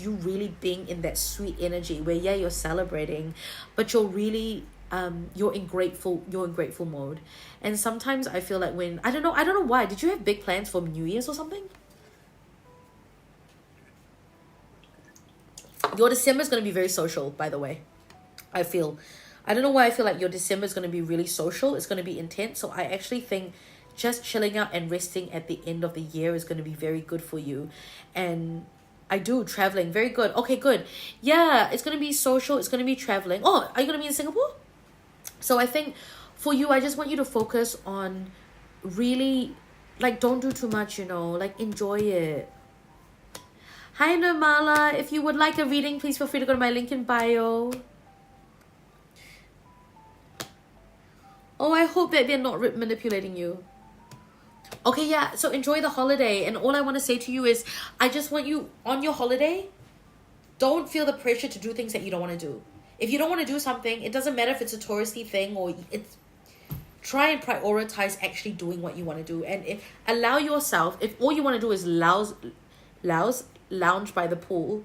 you really being in that sweet energy where, yeah, you're celebrating, but you're really you're in grateful mode. And sometimes I feel like when I don't know why, did you have big plans for New Year's or something? Your December is going to be very social, by the way. I don't know why I feel like your December is going to be really social. It's going to be intense. So I actually think just chilling out and resting at the end of the year is going to be very good for you. And I do traveling, very good. Okay, good. Yeah, it's going to be social. It's going to be traveling. Oh, are you going to be in Singapore? So I think for you, I just want you to focus on really, like, don't do too much, you know, like enjoy it. Hi Nirmala, if you would like a reading, please feel free to go to my link in bio. Oh, I hope that they're not manipulating you. Okay, yeah, so enjoy the holiday. And all I want to say to you is, I just want you, on your holiday, don't feel the pressure to do things that you don't want to do. If you don't want to do something, it doesn't matter if it's a touristy thing or it's... Try and prioritize actually doing what you want to do. And allow yourself, if all you want to do is lounge by the pool,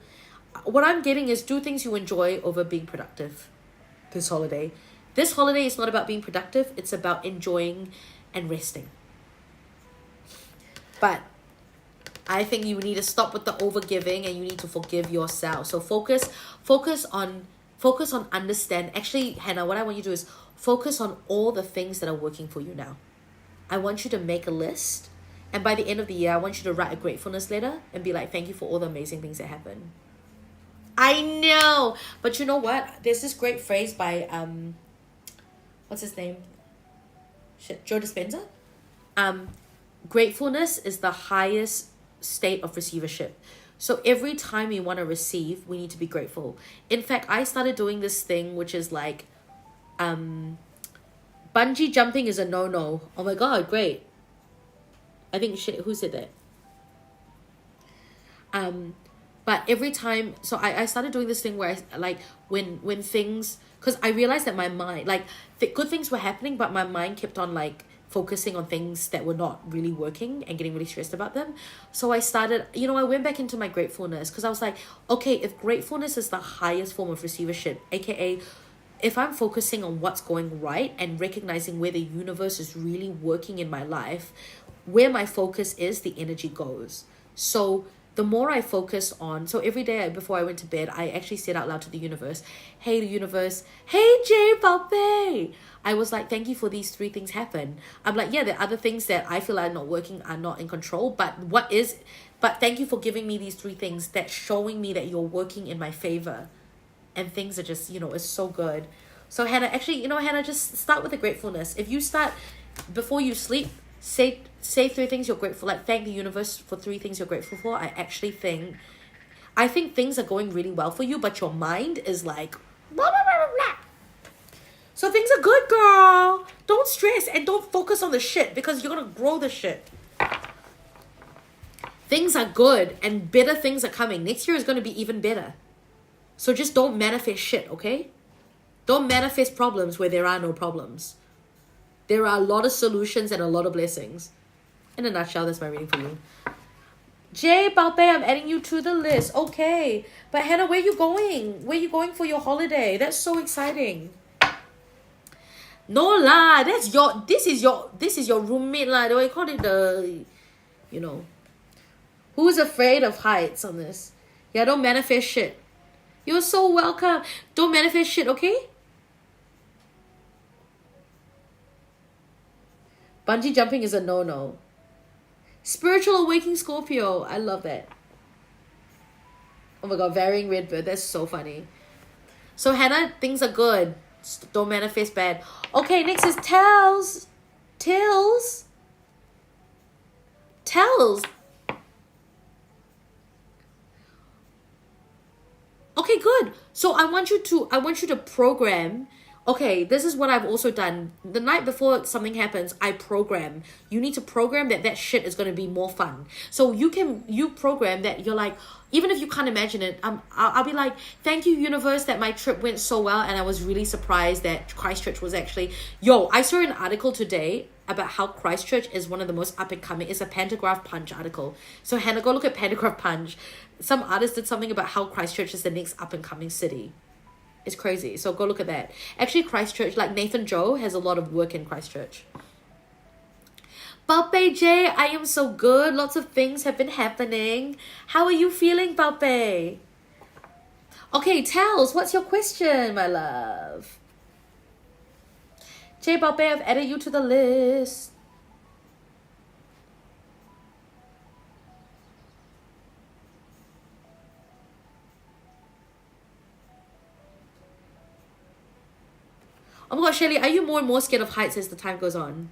what I'm getting is do things you enjoy over being productive this holiday. This holiday is not about being productive. It's about enjoying and resting. But I think you need to stop with the overgiving and you need to forgive yourself. So focus on understand. Actually, Hannah, what I want you to do is focus on all the things that are working for you now. I want you to make a list. And by the end of the year, I want you to write a gratefulness letter and be like, thank you for all the amazing things that happened. I know. But you know what? There's this great phrase by, what's his name? Joe Dispenza. Gratefulness is the highest state of receivership. So every time we want to receive, we need to be grateful. In fact, I started doing this thing, which is like, bungee jumping is a no-no. Oh my God, great. I think who said that? But every time, so I started doing this thing where I like when things, because I realized that my mind, like good things were happening, but my mind kept on like focusing on things that were not really working and getting really stressed about them. So I started, I went back into my gratefulness because I was like, okay, if gratefulness is the highest form of receivership, aka if I'm focusing on what's going right and recognizing where the universe is really working in my life, where my focus is, the energy goes. So the more I focus on, so every day before I went to bed, I actually said out loud to the universe, hey, the universe, hey, Jay Pape. I was like, thank you for these 3 things happen. I'm like, yeah, there are other things that I feel are not working, are not in control, but thank you for giving me these 3 things that's showing me that you're working in my favor. And things are just, it's so good. So Hannah, actually, Hannah, just start with the gratefulness. If you start, before you sleep, say 3 things you're grateful, like thank the universe for 3 things you're grateful for. I think things are going really well for you, but your mind is like, blah, blah, blah, blah, blah. So things are good, girl. Don't stress and don't focus on the shit because you're going to grow the shit. Things are good and better things are coming. Next year is going to be even better. So just don't manifest shit, okay? Don't manifest problems where there are no problems. There are a lot of solutions and a lot of blessings. In a nutshell, that's my reading for you. Jay Pape, I'm adding you to the list. Okay. But Hannah, where are you going? Where are you going for your holiday? That's so exciting. No lah, this is your roommate lah. They call it the, who's afraid of heights on this? Yeah, don't manifest shit. You're so welcome. Don't manifest shit, okay? Bungee jumping is a no-no. Spiritual awakening Scorpio. I love that. Oh my God, varying Redbird. That's so funny. So Hannah, things are good. Don't manifest bad. Okay, next is Tells. Okay, good. So I want you to program Okay, this is what I've also done. The night before something happens, I program. You need to program that shit is going to be more fun. So you program that you're like, even if you can't imagine it, I'll be like, thank you, universe, that my trip went so well, and I was really surprised that Christchurch was actually. Yo, I saw an article today about how Christchurch is one of the most up and coming. It's a Pantograph Punch article. So Hannah, go look at Pantograph Punch. Some artist did something about how Christchurch is the next up and coming city. It's crazy. So go look at that. Actually, Christchurch, like Nathan Joe, has a lot of work in Christchurch. Balpe J, I am so good. Lots of things have been happening. How are you feeling, Balpe? Okay, Tels, what's your question, my love? J Balpe, I've added you to the list. Oh my gosh, Shelly, are you more and more scared of heights as the time goes on?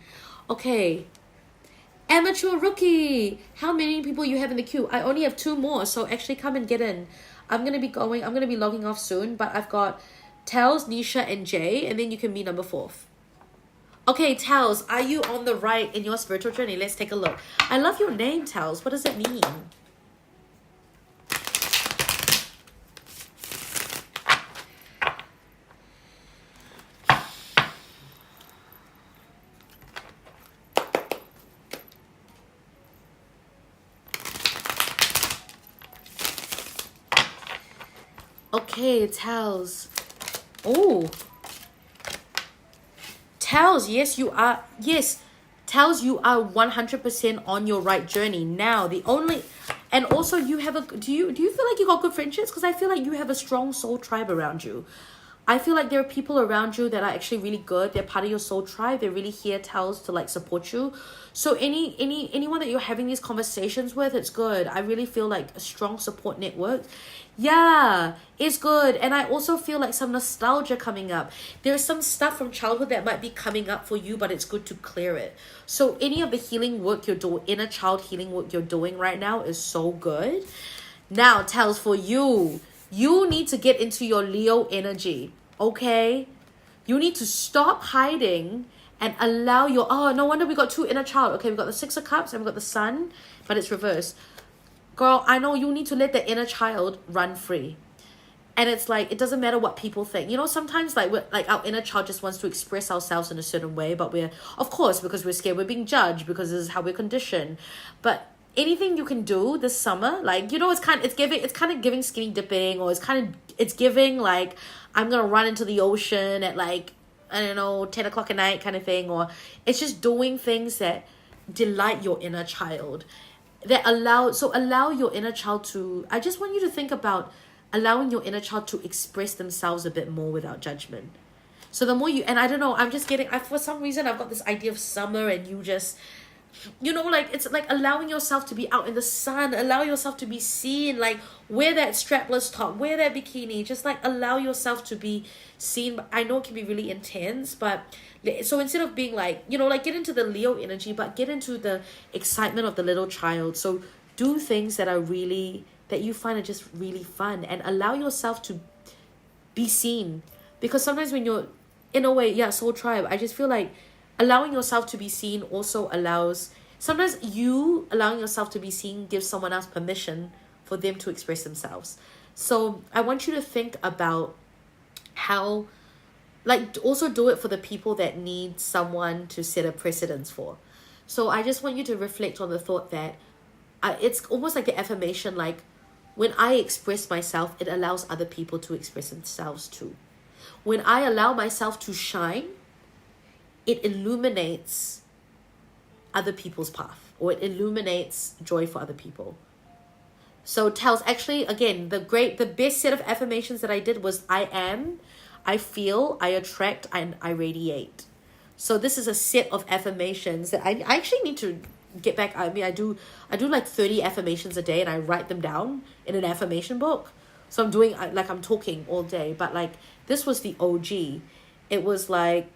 Okay. Amateur rookie. How many people you have in the queue? I only have 2 more, so actually come and get in. I'm going to be logging off soon, but I've got Tels, Nisha, and Jay, and then you can be number 4. Okay, Tels, are you on the right in your spiritual journey? Let's take a look. I love your name, Tels. What does it mean? Okay, Tels. Oh. Tels, yes, you are. Yes, Tels, you are 100% on your right journey. Now, and also you have a, do you feel like you got good friendships? Because I feel like you have a strong soul tribe around you. I feel like there are people around you that are actually really good. They're part of your soul tribe. They're really here, Tels, to like support you. So anyone that you're having these conversations with, it's good. I really feel like a strong support network. Yeah, it's good. And I also feel like some nostalgia coming up. There's some stuff from childhood that might be coming up for you, but it's good to clear it. So any of the healing work you're doing, inner child healing work you're doing right now is so good. Now, Tels, for you, you need to get into your Leo energy, okay? You need to stop hiding and allow your... Oh, no wonder we got 2 inner child. Okay, we got the 6 of Cups and we got the Sun, but it's reversed. Girl, I know you need to let the inner child run free. And it's like, it doesn't matter what people think. You know, sometimes like our inner child just wants to express ourselves in a certain way, but we're, of course, because we're scared we're being judged, because this is how we're conditioned. But anything you can do this summer, like, you know, it's kind of giving skinny dipping, or it's giving like, I'm gonna run into the ocean at like, I don't know, 10 o'clock at night kind of thing. Or it's just doing things that delight your inner child, that allow your inner child to, I just want you to think about allowing your inner child to express themselves a bit more without judgment. So the more you, and I don't know, I'm just getting, for some reason I've got this idea of summer, and you just, you know, like, it's like allowing yourself to be out in the sun, allow yourself to be seen, like wear that strapless top, wear that bikini, just like allow yourself to be seen. I know it can be really intense, but so instead of being like, you know, like get into the Leo energy, but get into the excitement of the little child. So do things that are really, that you find are just really fun, and allow yourself to be seen. Because sometimes when you're in a way, yeah, soul tribe, I just feel like allowing yourself to be seen also allows, sometimes you allowing yourself to be seen gives someone else permission for them to express themselves. So I want you to think about how, like, also do it for the people that need someone to set a precedence for. So I just want you to reflect on the thought that it's almost like the affirmation, like, when I express myself, it allows other people to express themselves too. When I allow myself to shine, it illuminates other people's path, or it illuminates joy for other people. So Tels, actually, again, the best set of affirmations that I did was I am, I feel, I attract, and I radiate. So this is a set of affirmations that I actually need to get back. I mean, I do like 30 affirmations a day, and I write them down in an affirmation book. So I'm doing, like, I'm talking all day, but like this was the OG. It was like,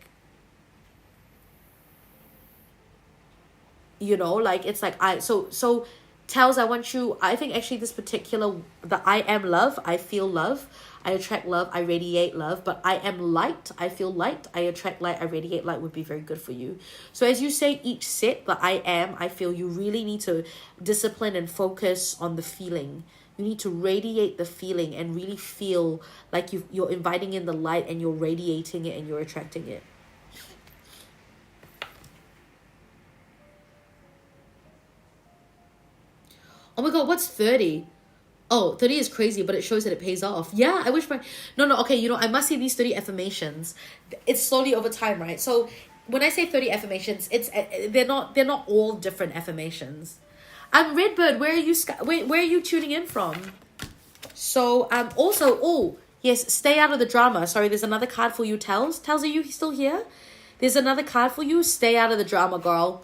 you know, like, it's like so Tells, I want you, I think actually this particular, the I am love, I feel love, I attract love, I radiate love, but I am light, I feel light, I attract light, I radiate light would be very good for you. So as you say each set, the I am, I feel, you really need to discipline and focus on the feeling. You need to radiate the feeling and really feel like you're inviting in the light and you're radiating it and you're attracting it. Oh my God, what's 30? Oh, 30 is crazy, but it shows that it pays off. Yeah, I wish my... No, okay, you know, I must say these 30 affirmations. It's slowly over time, right? So when I say 30 affirmations, they're not all different affirmations. Redbird, where are you tuning in from? So, also, oh, yes, stay out of the drama. Sorry, there's another card for you, Tells. Tells, are you still here? There's another card for you. Stay out of the drama, girl.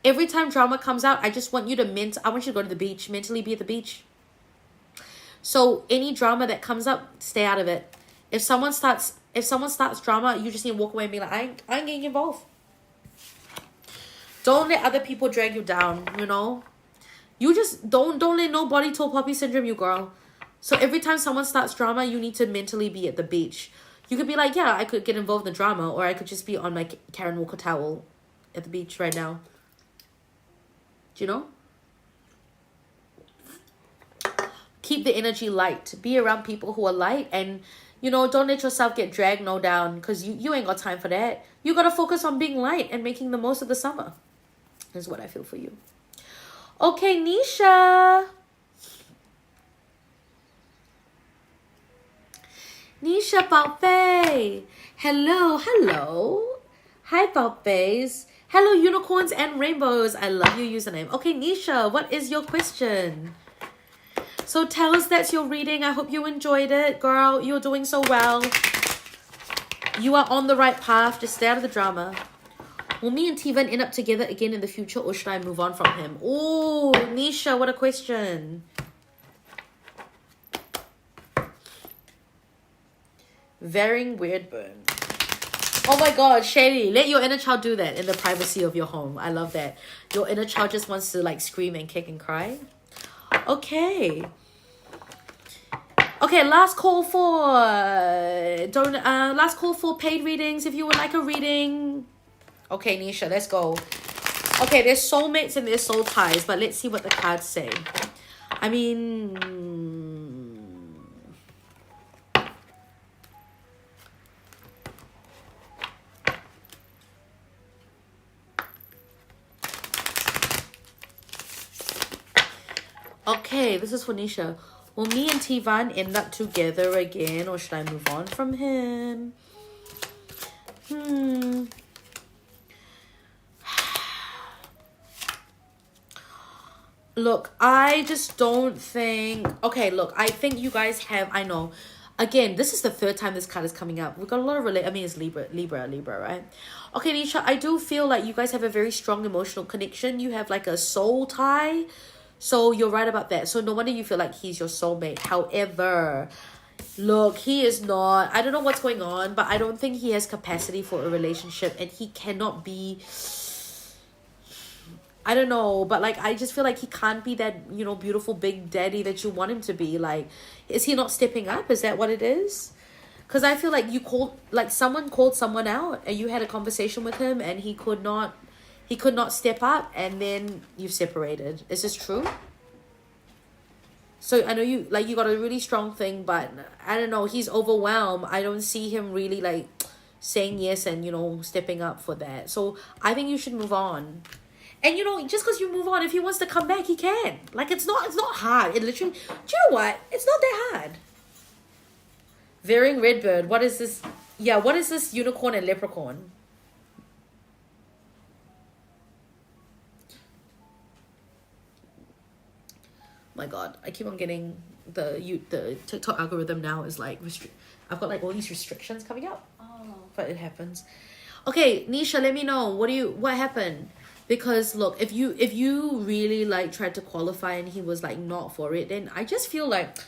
Every time drama comes out, I just want you to I want you to go to the beach, mentally be at the beach. So any drama that comes up, stay out of it. If someone starts drama, you just need to walk away and be like, I ain't getting involved. Don't let other people drag you down, you know? You just don't let nobody tell puppy syndrome you, girl. So every time someone starts drama, you need to mentally be at the beach. You could be like, yeah, I could get involved in the drama, or I could just be on my Karen Walker towel at the beach right now. Do you know? Keep the energy light. Be around people who are light, and, you know, don't let yourself get dragged no down, because you ain't got time for that. You got to focus on being light and making the most of the summer. Is what I feel for you. Okay, Nisha. Nisha Balfay. Hello. Hi, Balfays. Hello, unicorns and rainbows. I love your username. Okay, Nisha, what is your question? So tell us that's your reading. I hope you enjoyed it. Girl, you're doing so well. You are on the right path. Just stay out of the drama. Will me and Tivan end up together again in the future, or should I move on from him? Oh, Nisha, what a question. Varying weird burn. Oh my God, Shady, let your inner child do that in the privacy of your home. I love that. Your inner child just wants to like scream and kick and cry. Okay. Okay, last call for paid readings if you would like a reading. Okay, Nisha, let's go. Okay, there's soulmates and there's soul ties, but let's see what the cards say. I mean, okay, this is for Nisha. Will me and Tivan end up together again, or should I move on from him? Look, I just don't think... Okay, look, I think you guys have... I know. Again, this is the third time this card is coming up. We've got a lot of... I mean, it's Libra, right? Okay, Nisha, I do feel like you guys have a very strong emotional connection. You have like a soul tie. So you're right about that. So no wonder you feel like he's your soulmate. However, look, he is not... I don't know what's going on, but I don't think he has capacity for a relationship. And he cannot be... I don't know, but like I just feel like he can't be that, you know, beautiful big daddy that you want him to be. Like, is he not stepping up? Is that what it is? Because I feel like someone called someone out and you had a conversation with him and he could not step up, and then you separated. Is this true? So I know you got a really strong thing, but I don't know, he's overwhelmed. I don't see him really like saying yes and, you know, stepping up for that. So I think you should move on. And, you know, just because you move on, if he wants to come back, he can. Like, it's not hard. It literally... Do you know what? It's not that hard. Varying Redbird. What is this? Yeah, what is this unicorn and leprechaun? My God. I keep on getting the TikTok algorithm now is like... I've got like all these restrictions coming up. Oh. But it happens. Okay, Nisha, let me know. What happened? Because look, if you really like tried to qualify and he was like not for it, then I just feel like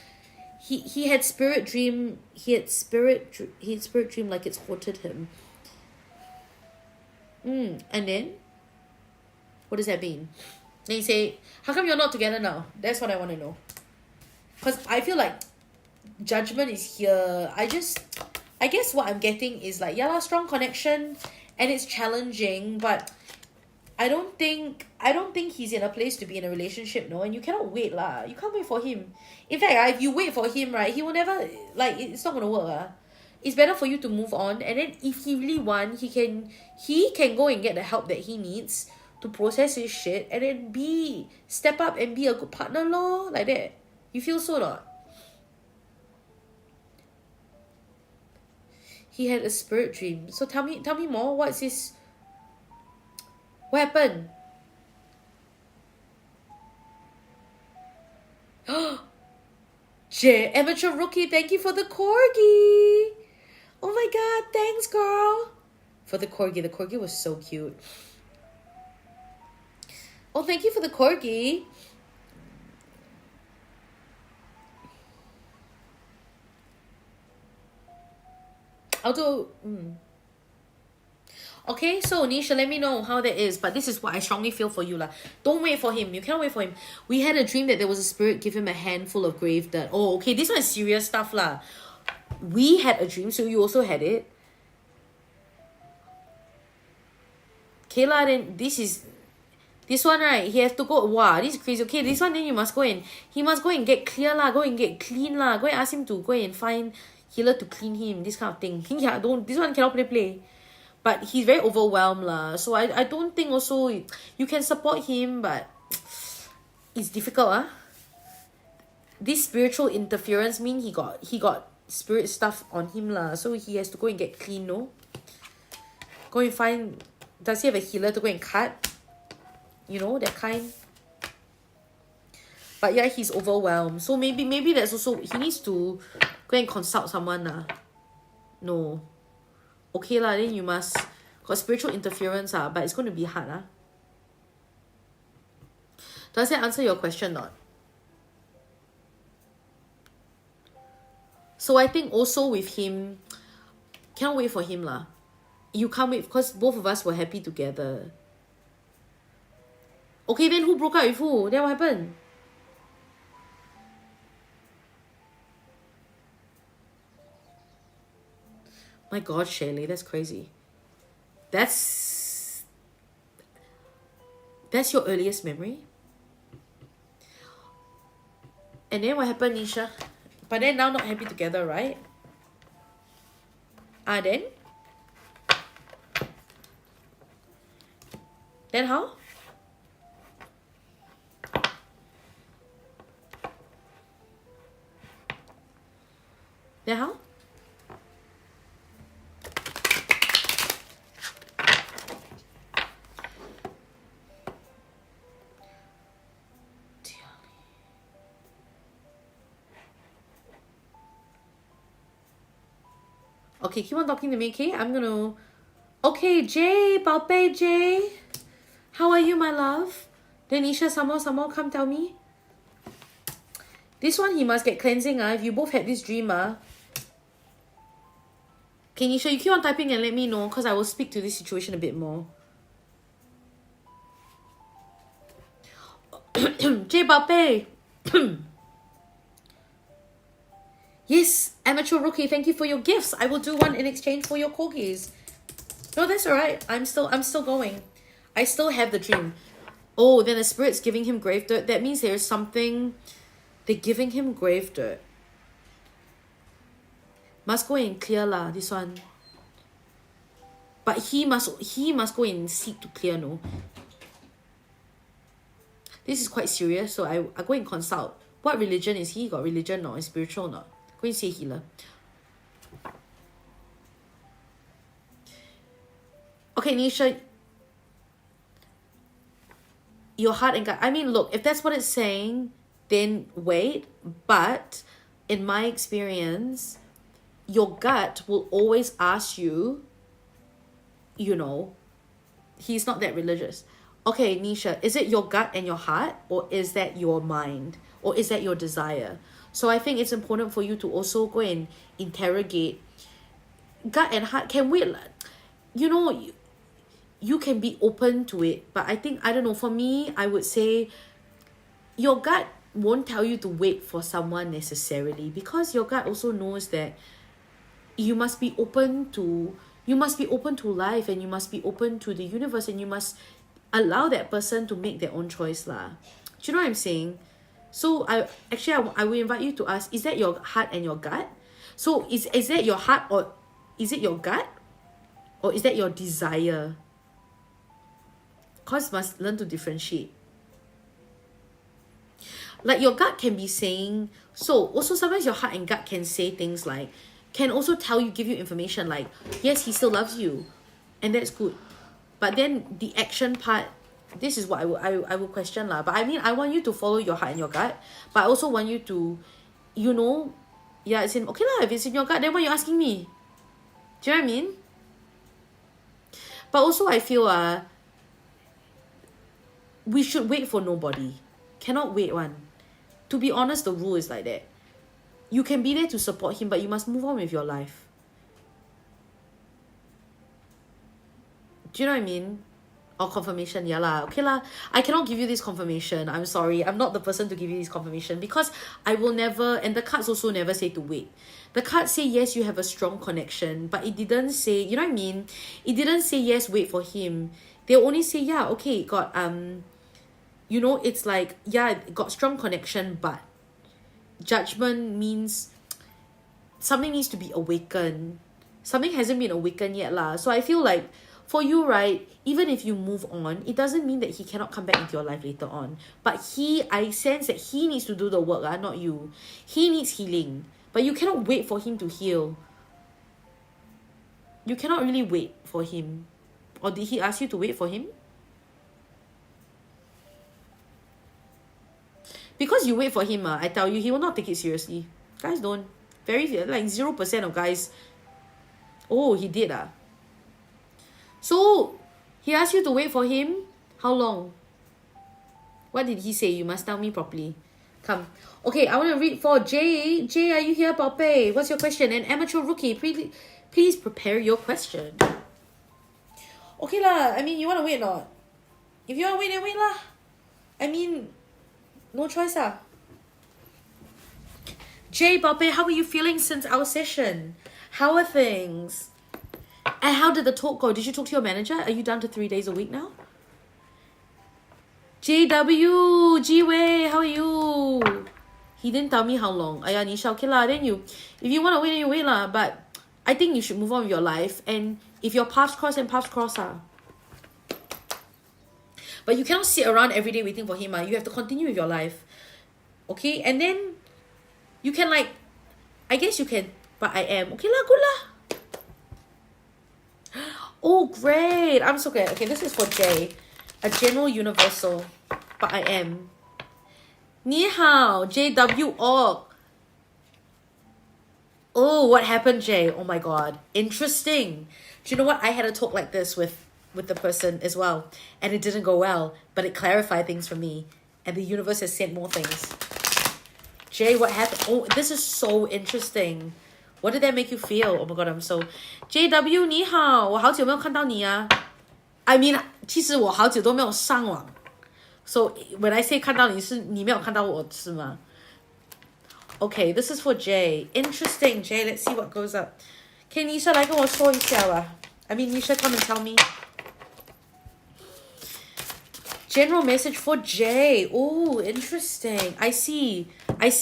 he had spirit dream like it's haunted him. And then what does that mean? Then you say, how come you're not together now? That's what I want to know. Because I feel like judgment is here. I guess what I'm getting is like, yeah, strong connection and it's challenging, but I don't think he's in a place to be in a relationship, no, and you cannot wait lah. You can't wait for him. In fact, if you wait for him, right, he will never, like, it's not gonna work. It's better for you to move on, and then if he really want, he can go and get the help that he needs to process his shit, and then step up and be a good partner lor, like that. You feel so not? He had a spirit dream. So tell me more. What's his? What happened? Amateur rookie, thank you for the corgi. Oh my god, thanks, girl. For the corgi. The corgi was so cute. Oh, thank you for the corgi. I'll do... Okay, so Nisha, let me know how that is. But this is what I strongly feel for you lah. Don't wait for him. You cannot wait for him. We had a dream that there was a spirit give him a handful of grave dirt. Oh, okay, this one is serious stuff lah. We had a dream, so you also had it. Okay lah, then this one, right, he has to go, wow, this is crazy. Okay, this one, then he must go and get clear lah, go and get clean lah. Go and ask him to go and find healer to clean him, this kind of thing. This one cannot play. But he's very overwhelmed lah. So I don't think also, you can support him, but it's difficult. This spiritual interference mean he got spirit stuff on him lah. So he has to go and get clean, no? Go and find, does he have a healer to go and cut? You know, that kind. But yeah, he's overwhelmed. So maybe that's also, he needs to go and consult someone lah. No. Okay lah, then you must, got spiritual interference but it's going to be hard . Does that answer your question not? So I think also with him, can't wait for him lah. You can't wait because both of us were happy together. Okay, then who broke up with who? Then what happened? My God, Shaylee, that's crazy. That's your earliest memory? And then what happened, Nisha? But then now not happy together, right? Then? Then how? Then how? Okay, keep on talking to me, okay? I'm gonna... Okay, Jay, Palpe, Jay. How are you, my love? Denisha, some more, come tell me. This one, he must get cleansing, if you both had this dream, Okay, Nisha, you keep on typing and let me know, because I will speak to this situation a bit more. Jay, Palpe. Yes, amateur rookie, thank you for your gifts. I will do one in exchange for your corgis. No, that's alright. I'm still going. I still have the dream. Oh, then the spirit's giving him grave dirt. That means there's something. They're giving him grave dirt. Must go and clear lah, this one. But he must go and seek to clear, no. This is quite serious, so I go and consult. What religion is he? Got religion no? Is spiritual not? Go and see healer. Okay, Nisha. Your heart and gut. I mean, look, if that's what it's saying, then wait. But in my experience, your gut will always ask you, you know, he's not that religious. Okay, Nisha, is it your gut and your heart, or is that your mind, or is that your desire? So I think it's important for you to also go and interrogate. Gut and heart can wait. You know, you can be open to it. But I think, I don't know, for me, I would say your gut won't tell you to wait for someone necessarily, because your gut also knows that you must be open to life, and you must be open to the universe, and you must allow that person to make their own choice lah. Do you know what I'm saying? So I will invite you to ask, is that your heart and your gut? So is that your heart, or is it your gut, or is that your desire? Because must learn to differentiate. Like your gut can be saying, so also sometimes your heart and gut can say things like, can also tell you, give you information like, yes, he still loves you, and that's good. But then the action part, this is what I will question lah. But I mean, I want you to follow your heart and your gut, but I also want you to, yeah, it's in, okay lah, if it's in your gut, then why are you asking me? Do you know what I mean? But also I feel we should wait for nobody. Cannot wait one. To be honest, the rule is like that. You can be there to support him, but you must move on with your life. Do you know what I mean? Or confirmation, yeah lah. Okay lah. I cannot give you this confirmation. I'm sorry. I'm not the person to give you this confirmation, because I will never, and the cards also never say to wait. The cards say, yes, you have a strong connection, but it didn't say, you know what I mean? It didn't say, yes, wait for him. They only say, yeah, okay, got, it's like, yeah, got strong connection, but judgment means something needs to be awakened. Something hasn't been awakened yet lah. So I feel like for you, right, even if you move on, it doesn't mean that he cannot come back into your life later on. But I sense that he needs to do the work, not you. He needs healing. But you cannot wait for him to heal. You cannot really wait for him. Or did he ask you to wait for him? Because you wait for him, I tell you, he will not take it seriously. Guys don't. Very, like 0% of guys. Oh, he did So, he asked you to wait for him. How long? What did he say? You must tell me properly. Come. Okay, I want to read for Jay. Jay, are you here, Pape? What's your question? An amateur rookie, please prepare your question. Okay lah, I mean, you want to wait or not? If you want to wait, then wait lah. I mean, no choice ah. Jay, Pape, how are you feeling since our session? How are things? And how did the talk go? Did you talk to your manager? Are you down to 3 days a week now? JW, G-Way, how are you? He didn't tell me how long. Aya, Nisha, okay lah. Then if you want to wait, then you wait lah. But I think you should move on with your life. And if your paths cross, then paths cross But you cannot sit around every day waiting for him. You have to continue with your life. Okay? And then you can I guess you can, but I am. Okay lah, good lah. Oh, great. I'm so glad. Okay, this is for Jay. A general universal. But I am. 你好, JW Org. Oh, what happened, Jay? Oh my god. Interesting. Do you know what? I had a talk like this with the person as well. And it didn't go well. But it clarified things for me. And the universe has sent more things. Jay, what happened? Oh, this is so interesting. What did that make you feel? Oh my god, I'm so... JW, 你好. 我好久没有看到你啊. I mean, 其实我好久都没有上网. So, when I say 看到你是你没有看到我是吗? Okay, this is for Jay. Interesting, Jay. Let's see what goes up. Okay, Nisha, 来跟我说一下吧. I mean, Nisha, come and tell me. General message for Jay. Oh, interesting. I see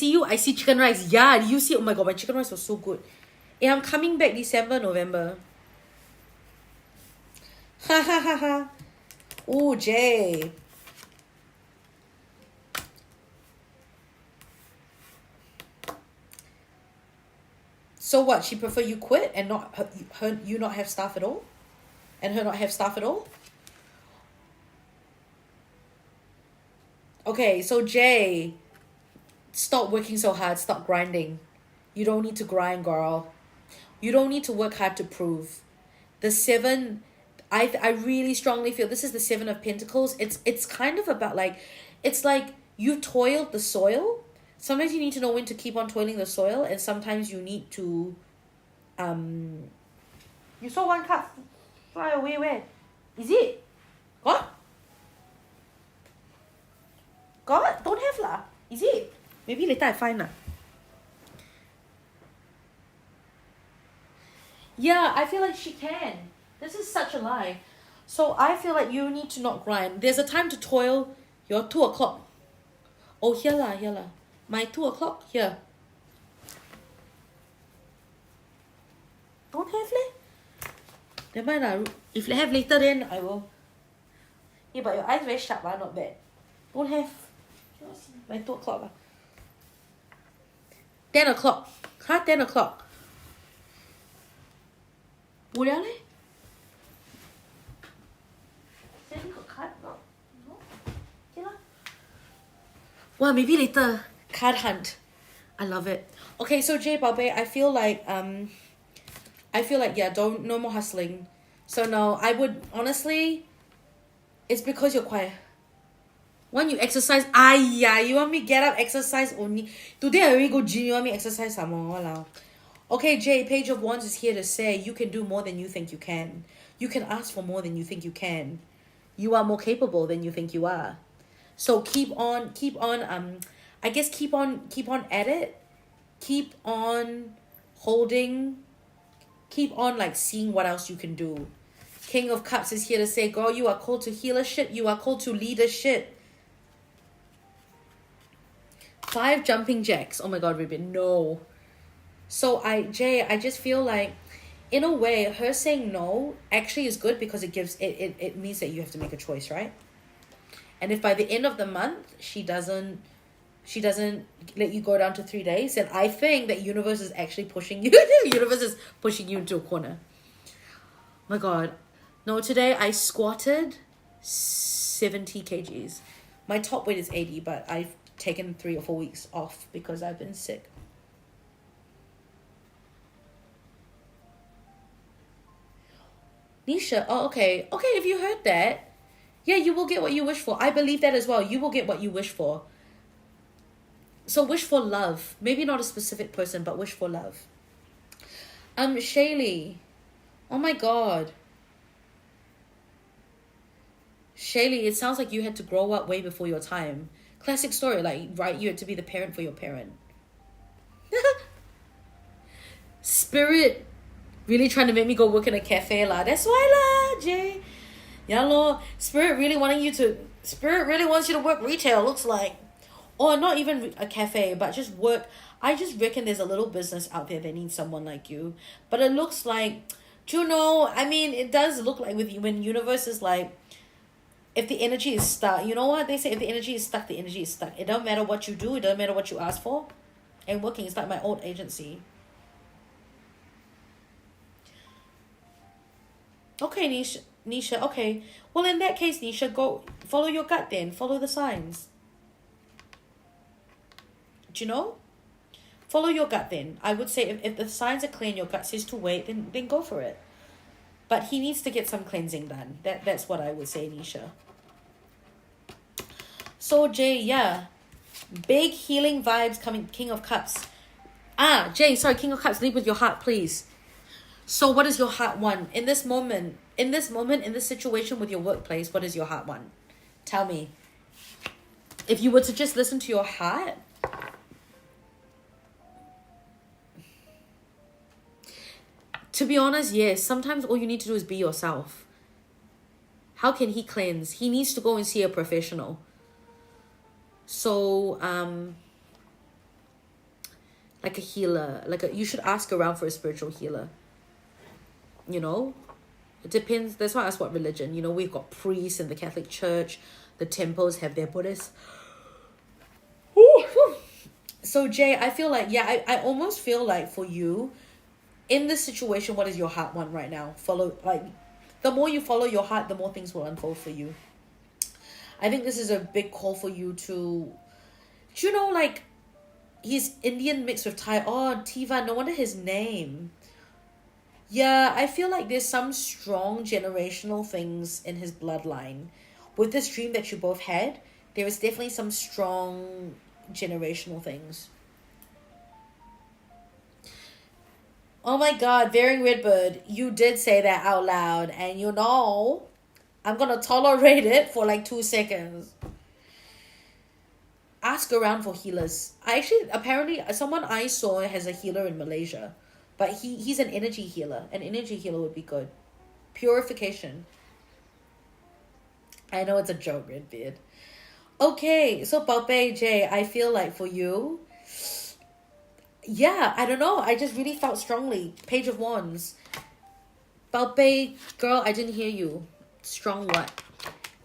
you. I see chicken rice. Yeah, you see. Oh my god, my chicken rice was so good. Yeah, I'm coming back December, November. Ha ha ha ha. Oh, Jay. So what? She prefer you quit and not you not have staff at all, and her not have staff at all. Okay, so Jay, stop working so hard. Stop grinding. You don't need to grind, girl. You don't need to work hard to prove. The 7, I really strongly feel this is the 7 of Pentacles. It's kind of about it's like you toiled the soil. Sometimes you need to know when to keep on toiling the soil, and sometimes you need to, you saw one card fly away where? Is it? Got? Got? Don't have lah. Is it? Maybe later I find lah. Yeah, I feel like she can. This is such a lie. So I feel like you need to not grind. There's a time to toil. Your 2 o'clock. Oh, here lah, here lah. My 2 o'clock, here. Don't have leh? Never mind lah. If they have later, then I will. Yeah, but your eyes very sharp lah, not bad. Don't have. Cannot see. My 2 o'clock lah. 10 o'clock. Huh? 10 o'clock. 无聊嘞 Sandy got card? No. No? Okay lah. Well, maybe later. Card hunt. I love it. Okay, so Jay Babe, I feel like yeah, no more hustling. So no, I would honestly, it's because you're quiet. When you exercise, yeah, you want me get up, exercise only. Today I already go gym, you want me exercise some more. Walao. Okay, Jay, Page of Wands is here to say you can do more than you think you can. You can ask for more than you think you can. You are more capable than you think you are. So keep on, I guess keep on at it. Keep on holding. Keep on like seeing what else you can do. King of Cups is here to say, girl, you are called to healer shit. You are called to leader shit. 5 jumping jacks. Oh my God, Ribbon, no. So Jay, I just feel like, in a way, her saying no actually is good because it means that you have to make a choice, right? And if by the end of the month she doesn't let you go down to 3 days, then I think that universe is actually pushing you. The universe is pushing you into a corner. My God, no! Today I squatted 70 kgs. My top weight is 80, but I've taken 3 or 4 weeks off because I've been sick. Nisha, oh, okay. Okay, if you heard that, yeah, you will get what you wish for. I believe that as well. You will get what you wish for. So wish for love. Maybe not a specific person, but wish for love. Shaylee. Oh my God. Shaylee, it sounds like you had to grow up way before your time. Classic story, like, right, you had to be the parent for your parent. Spirit really trying to make me go work in a cafe lah. That's why lah, Jay. Yeah, Lord. Spirit really wants you to work retail, looks like. Or not even a cafe, but just work. I just reckon there's a little business out there that needs someone like you. But it looks like, do you know, I mean, it does look like with you, when universe is like, if the energy is stuck, you know what they say, if the energy is stuck, the energy is stuck. It don't matter what you do, it doesn't matter what you ask for. And working is like my old agency. Okay, Nisha, okay. Well, in that case, Nisha, go follow your gut then. Follow the signs. Do you know? Follow your gut then. I would say if the signs are clear and your gut says to wait, then go for it. But he needs to get some cleansing done. That's what I would say, Nisha. So, Jay, yeah. Big healing vibes coming, King of Cups. Jay, sorry, King of Cups, lead with your heart, please. So what does your heart want? In this moment, in this situation with your workplace, what does your heart want? Tell me. If you were to just listen to your heart, to be honest, yes, sometimes all you need to do is be yourself. How can he cleanse? He needs to go and see a professional. So, like a healer, you should ask around for a spiritual healer. You know, it depends. That's why I asked what religion. You know, we've got priests in the Catholic Church. The temples have their Buddhists. So Jay, I feel like, yeah, I almost feel like for you, in this situation, what does your heart want right now? The more you follow your heart, the more things will unfold for you. I think this is a big call for you to, do you know, like, he's Indian mixed with Thai. Oh, Tiva, no wonder his name. Yeah, I feel like there's some strong generational things in his bloodline. With this dream that you both had, there is definitely some strong generational things. Oh my God, Varying Redbird, you did say that out loud. And you know, I'm gonna tolerate it for like 2 seconds. Ask around for healers. Apparently someone I saw has a healer in Malaysia, but he's an energy healer. An energy healer would be good. Purification. I know it's a joke, Redbeard. Okay, so Balpe J, I feel like for you, yeah, I don't know. I just really felt strongly. Page of Wands. Balpe, girl, I didn't hear you. Strong what?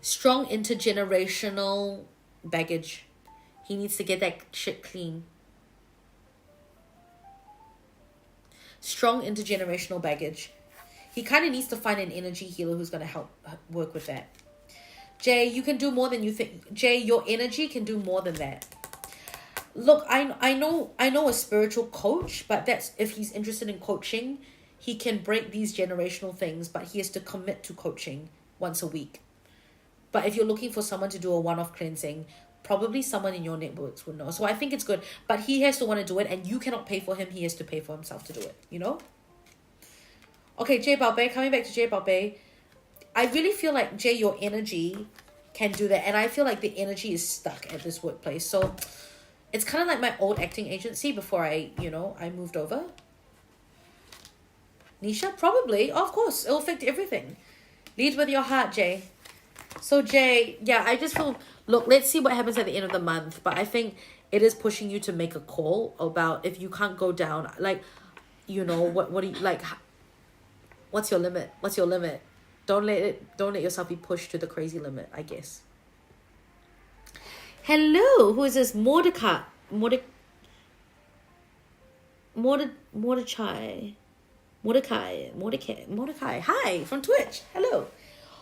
Strong intergenerational baggage. He needs to get that shit clean. Strong intergenerational baggage. He kind of needs to find an energy healer who's going to help work with that. Jay, you can do more than you think. Jay, your energy can do more than that. Look, I know a spiritual coach, but that's if he's interested in coaching, he can break these generational things, but he has to commit to coaching once a week. But if you're looking for someone to do a one-off cleansing, probably someone in your networks would know. So I think it's good, but he has to want to do it, and you cannot pay for him. He has to pay for himself to do it, you know? Okay, Jay Balbe, coming back to Jay Balbe, I really feel like, Jay, your energy can do that, and I feel like the energy is stuck at this workplace. So it's kind of like my old acting agency before I moved over. Nisha, probably. Oh, of course, it'll affect everything. Lead with your heart, Jay. So, Jay, yeah, I just feel... Look, let's see what happens at the end of the month. But I think it is pushing you to make a call about if you can't go down. Like, what do you... Like, what's your limit? What's your limit? Don't let yourself be pushed to the crazy limit, I guess. Hello, who is this? Mordecai. Mordecai. Hi, from Twitch. Hello.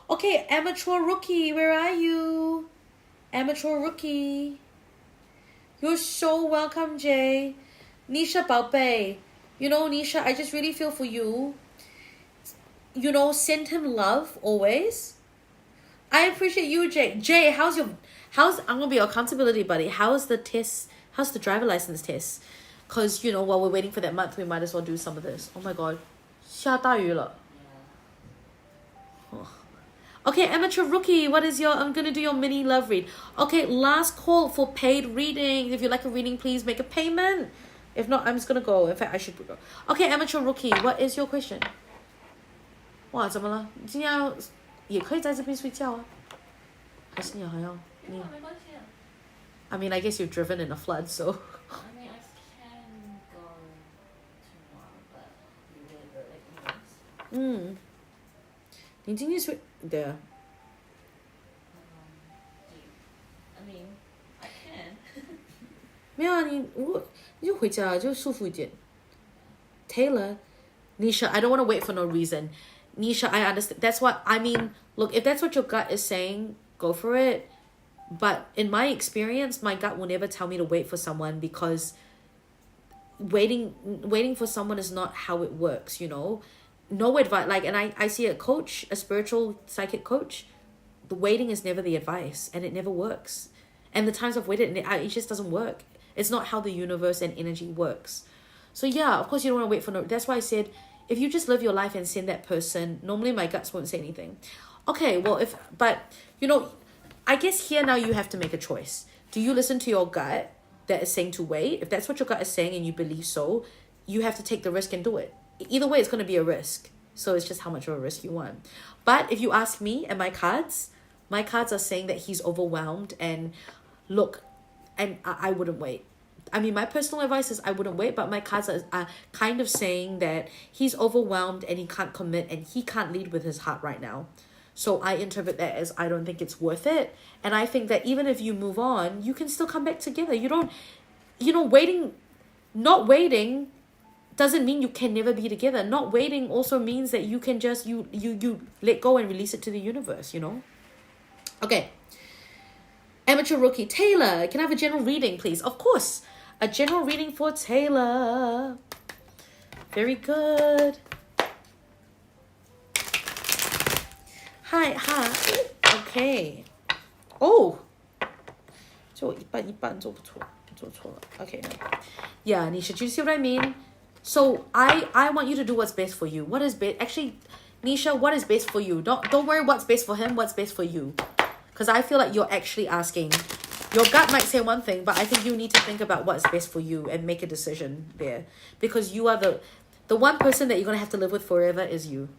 Okay, amateur rookie, where are you? Amateur rookie. You're so welcome, Jay. Nisha Balpe. Nisha, I just really feel for you. Send him love always. I appreciate you, Jay. Jay, I'm gonna be your accountability buddy. How's the test? How's the driver license test? Cause while we're waiting for that month, we might as well do some of this. Oh my god, 下大雨了. Oh. Okay, amateur rookie, what is I'm gonna do your mini love read. Okay, last call for paid reading. If you like a reading, please make a payment. If not, I'm just gonna go. In fact, I should go. Okay, amateur rookie, what is your question? 哇，怎么了？你今天也可以在这边睡觉啊？还是你还要？没关系啊。I mean, I guess you're driven in a flood, so. I mean, I can go tomorrow, but you really anyways. 你今天睡？对啊。I mean, I can. 没有啊，你就回家就舒服一点。Taylor, Nisha, I don't want to wait for no reason. Nisha, I understand. That's what I mean. Look, if that's what your gut is saying, go for it. But in my experience, my gut will never tell me to wait for someone because waiting for someone is not how it works, No advice. Like, and I see a coach, a spiritual psychic coach, the waiting is never the advice and it never works. And the times I've waited, it just doesn't work. It's not how the universe and energy works. So yeah, of course you don't want to wait for no. That's why I said, if you just live your life and send that person, normally my guts won't say anything. Okay, well, I guess here now you have to make a choice. Do you listen to your gut that is saying to wait? If that's what your gut is saying and you believe so, you have to take the risk and do it. Either way, it's going to be a risk. So it's just how much of a risk you want. But if you ask me and my cards are saying that he's overwhelmed and look, and I wouldn't wait. I mean, my personal advice is I wouldn't wait, but my cards are kind of saying that he's overwhelmed and he can't commit and he can't lead with his heart right now. So I interpret that as I don't think it's worth it. And I think that even if you move on, you can still come back together. Not waiting doesn't mean you can never be together. Not waiting also means that you can just, you let go and release it to the universe, Okay. Amateur rookie, Taylor, can I have a general reading, please? Of course. A general reading for Taylor. Very good. Hi. Okay. Oh. 就一半做不错，做错了。Okay. Yeah, Nisha, do you see what I mean? So I want you to do what's best for you. What is best? Actually, Nisha, what is best for you? Don't worry what's best for him, what's best for you. Because I feel like you're actually asking. Your gut might say one thing, but I think you need to think about what's best for you and make a decision there. Because you are the one person that you're going to have to live with forever is you.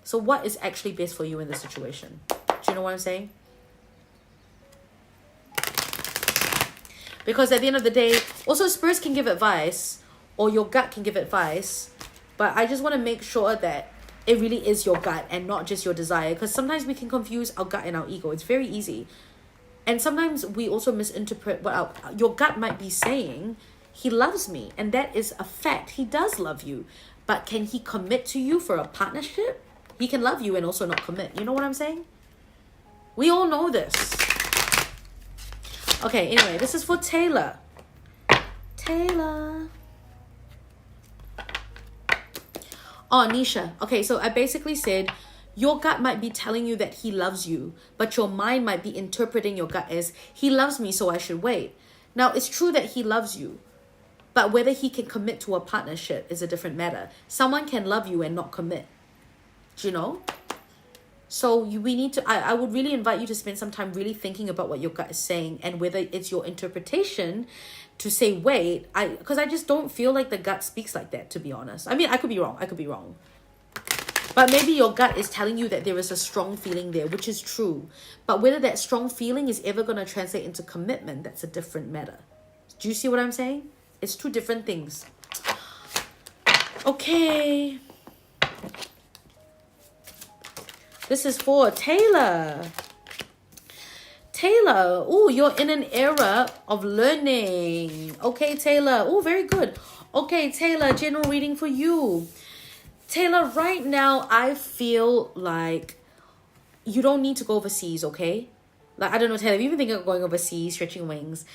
So what is actually best for you in this situation? Do you know what I'm saying? Because at the end of the day, also spirits can give advice, or your gut can give advice, but I just want to make sure that it really is your gut and not just your desire. Because sometimes we can confuse our gut and our ego. It's very easy. And sometimes we also misinterpret what your gut might be saying. He loves me, and that is a fact. He does love you. But can he commit to you for a partnership? He can love you and also not commit. You know what I'm saying? We all know this. Okay, anyway, this is for Taylor. Taylor. Oh, Nisha. Okay, so I basically said your gut might be telling you that he loves you, but your mind might be interpreting your gut as he loves me, so I should wait. Now, it's true that he loves you, but whether he can commit to a partnership is a different matter. Someone can love you and not commit. Do you know? So we need to, I would really invite you to spend some time really thinking about what your gut is saying and whether it's your interpretation to say, wait, because I just don't feel like the gut speaks like that, to be honest. I mean, I could be wrong. But maybe your gut is telling you that there is a strong feeling there, which is true. But whether that strong feeling is ever going to translate into commitment, that's a different matter. Do you see what I'm saying? It's two different things. Okay. This is for Taylor. Taylor, oh, you're in an era of learning. Okay, Taylor. Oh, very good. Okay, Taylor, general reading for you. Taylor, right now, I feel like you don't need to go overseas, okay? Like, I don't know, Taylor, if you even think of going overseas, stretching wings,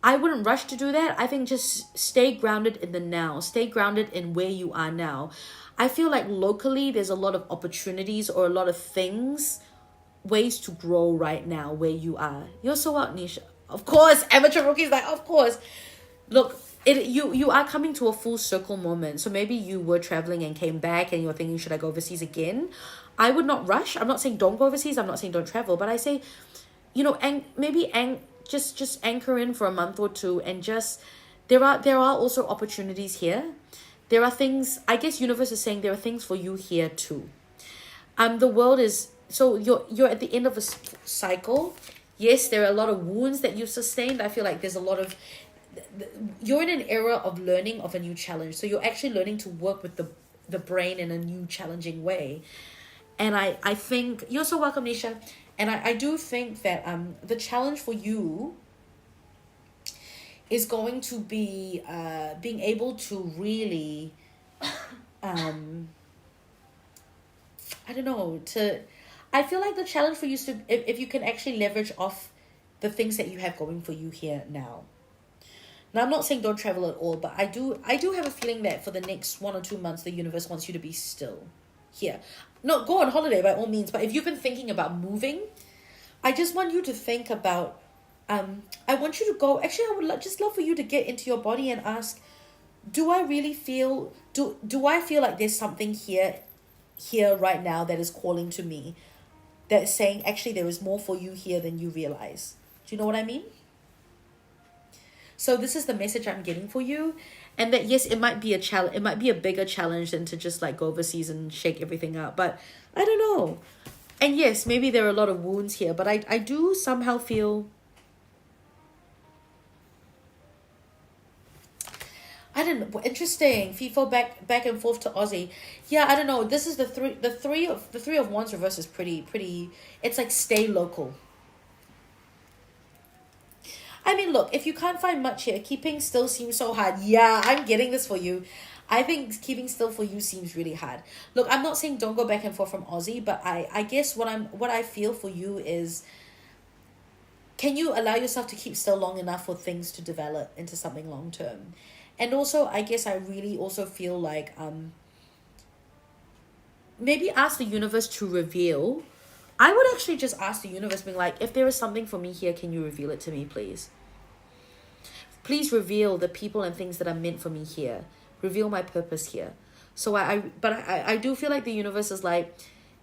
I wouldn't rush to do that. I think just stay grounded in the now. Stay grounded in where you are now. I feel like locally, there's a lot of opportunities or a lot of things, ways to grow right now where you are. You're so out, Nisha. Of course, amateur rookies, like, of course. Look, you are coming to a full circle moment. So maybe you were traveling and came back and you're thinking, should I go overseas again? I would not rush. I'm not saying don't go overseas. I'm not saying don't travel. But I say, you know, just anchor in for a month or two and just, there are also opportunities here. There are things, I guess universe is saying there are things for you here too. The world is, so you're at the end of a cycle. Yes, there are a lot of wounds that you've sustained. I feel like there's a lot of, you're in an era of learning of a new challenge. So you're actually learning to work with the brain in a new challenging way. And I think, you're so welcome, Nisha. And I do think that the challenge for you is going to be being able to really, I don't know, I feel like the challenge for you is to, if you can actually leverage off the things that you have going for you here now. Now, I'm not saying don't travel at all, but I do have a feeling that for the next 1 or 2 months, the universe wants you to be still here. No, go on holiday by all means, but if you've been thinking about moving, I just want you to think about, I want you to go, actually, I would just love for you to get into your body and ask, do I really feel, do I feel like there's something here right now that is calling to me, that is saying, actually, there is more for you here than you realize. Do you know what I mean? So this is the message I'm getting for you. And that, yes, it might be a challenge. It might be a bigger challenge than to just like go overseas and shake everything up. But I don't know. And yes, maybe there are a lot of wounds here, but I do somehow feel, I don't know, interesting. FIFO back and forth to Aussie. Yeah, I don't know. This is the three of wands reverse is pretty. It's like stay local. I mean, look, if you can't find much here, keeping still seems so hard. Yeah, I'm getting this for you. I think keeping still for you seems really hard. Look, I'm not saying don't go back and forth from Aussie, but I guess what I feel for you is, can you allow yourself to keep still long enough for things to develop into something long term? And also, I guess I really also feel like maybe ask the universe to reveal. I would actually just ask the universe, being like, if there is something for me here, can you reveal it to me, please? Please reveal the people and things that are meant for me here. Reveal my purpose here. So I do feel like the universe is like,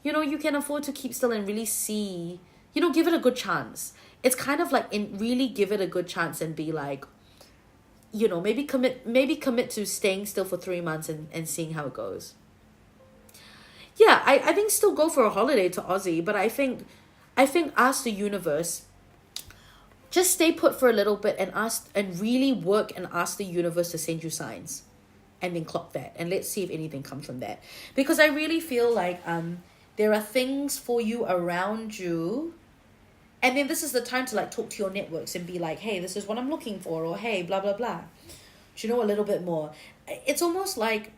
you can afford to keep still and really see, give it a good chance. It's kind of like really give it a good chance and be like, maybe commit to staying still for 3 months and seeing how it goes. Yeah, I think still go for a holiday to Aussie, but I think ask the universe, just stay put for a little bit and ask and really work and ask the universe to send you signs, and then clock that, and let's see if anything comes from that. Because I really feel like there are things for you around you, and then this is the time to like talk to your networks and be like, hey, this is what I'm looking for, or hey, blah blah blah. Do you know, a little bit more? It's almost like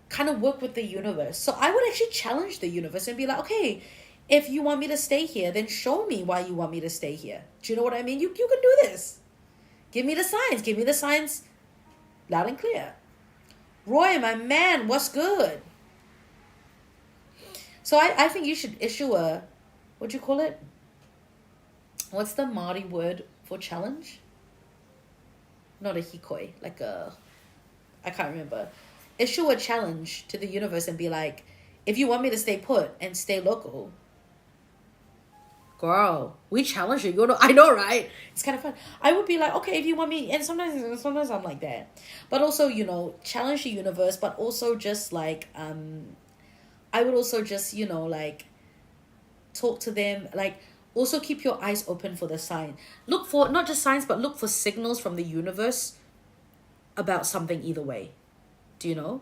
kind of work with the universe. So I would actually challenge the universe and be like, okay, if you want me to stay here, then show me why you want me to stay here. Do you know what I mean? You can do this. Give me the signs. Give me the signs loud and clear. Roy, my man, what's good? So I think you should issue a, what do you call it? What's the Māori word for challenge? Not a hikoi, like I can't remember. Issue a challenge to the universe and be like, if you want me to stay put and stay local, girl, we challenge you. I know, right? It's kind of fun. I would be like, okay, if you want me, and sometimes I'm like that. But also, challenge the universe, but also just like, I would also just, like, talk to them, like, also keep your eyes open for the sign. Look for, not just signs, but look for signals from the universe about something either way. Do you know?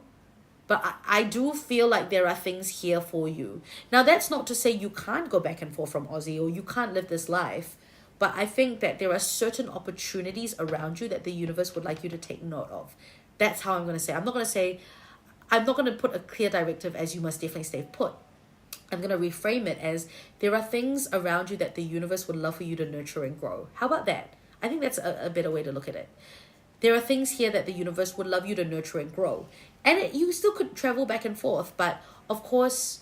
But I do feel like there are things here for you. Now, that's not to say you can't go back and forth from Aussie or you can't live this life. But I think that there are certain opportunities around you that the universe would like you to take note of. That's how I'm going to say. I'm not going to put a clear directive as you must definitely stay put. I'm going to reframe it as there are things around you that the universe would love for you to nurture and grow. How about that? I think that's a better way to look at it. There are things here that the universe would love you to nurture and grow. And you still could travel back and forth. But, of course...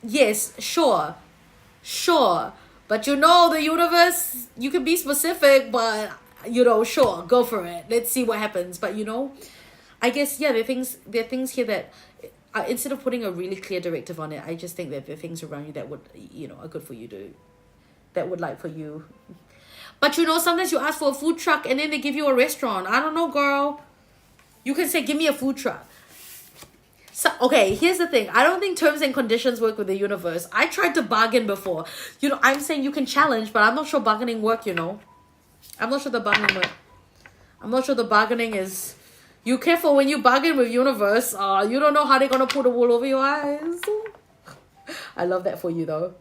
yes, sure. But the universe, you can be specific, but, sure, go for it. Let's see what happens. But, I guess, yeah, there are things here that... instead of putting a really clear directive on it, I just think that there are things around you that would, are good for you to... that would like for you... But sometimes you ask for a food truck and then they give you a restaurant. I don't know, girl. You can say, give me a food truck. So, okay, here's the thing. I don't think terms and conditions work with the universe. I tried to bargain before. I'm saying you can challenge, but I'm not sure bargaining work, I'm not sure the bargaining work. I'm not sure the bargaining is... You careful when you bargain with universe. You don't know how they're going to put the wool over your eyes. I love that for you, though.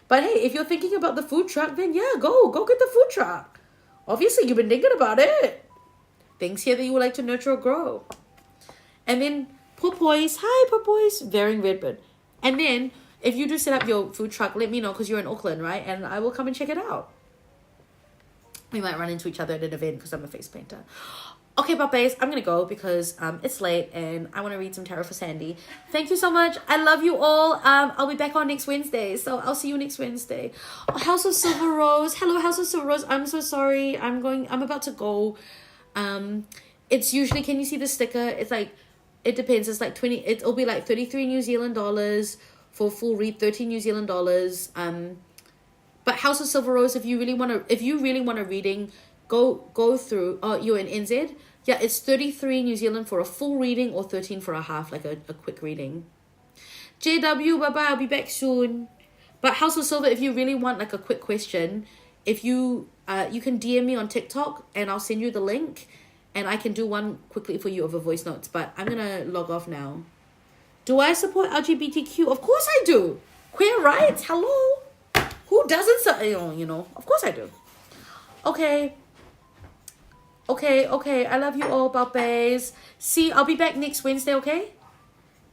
But hey, if you're thinking about the food truck, then yeah, go get the food truck. Obviously, you've been thinking about it. Things here that you would like to nurture or grow. And then, porpoise. Hi, porpoise. Varying Redbird. And then, if you do set up your food truck, let me know because you're in Auckland, right? And I will come and check it out. We might run into each other at an event because I'm a face painter. Okay, Papes, I'm going to go because it's late and I want to read some tarot for Sandy. Thank you so much. I love you all. I'll be back on next Wednesday. So I'll see you next Wednesday. Oh, House of Silver Rose. Hello, House of Silver Rose. I'm so sorry. I'm about to go. It's usually, can you see the sticker? It's like, it depends. It's like 20, it'll be like 33 New Zealand dollars for a full read, 13 New Zealand dollars. But House of Silver Rose, if you really want a reading, go through. Oh, you're in NZ? Yeah, it's 33 New Zealand for a full reading or 13 for a half, like a quick reading. JW, bye-bye, I'll be back soon. But House of Silver, if you really want like a quick question, if you can DM me on TikTok and I'll send you the link and I can do one quickly for you over voice notes. But I'm going to log off now. Do I support LGBTQ? Of course I do. Queer rights, hello? Who doesn't? Of course I do. Okay, I love you all, Babes. See, I'll be back next Wednesday, okay?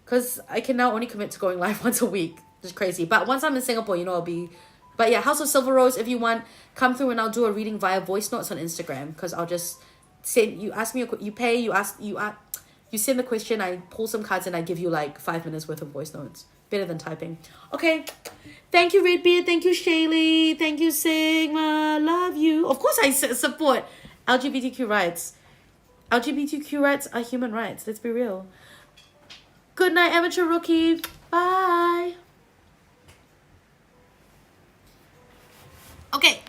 Because I can now only commit to going live once a week. It's crazy. But once I'm in Singapore, I'll be... But yeah, House of Silver Rose, if you want, come through and I'll do a reading via voice notes on Instagram. Because I'll just send... You ask me... You pay, you send the question, I pull some cards and I give you like 5 minutes worth of voice notes. Better than typing. Okay. Thank you, Redbeard. Thank you, Shaylee. Thank you, Sigma. Love you. Of course I support LGBTQ rights. LGBTQ rights are human rights. Let's be real. Good night, amateur rookie. Bye. Okay.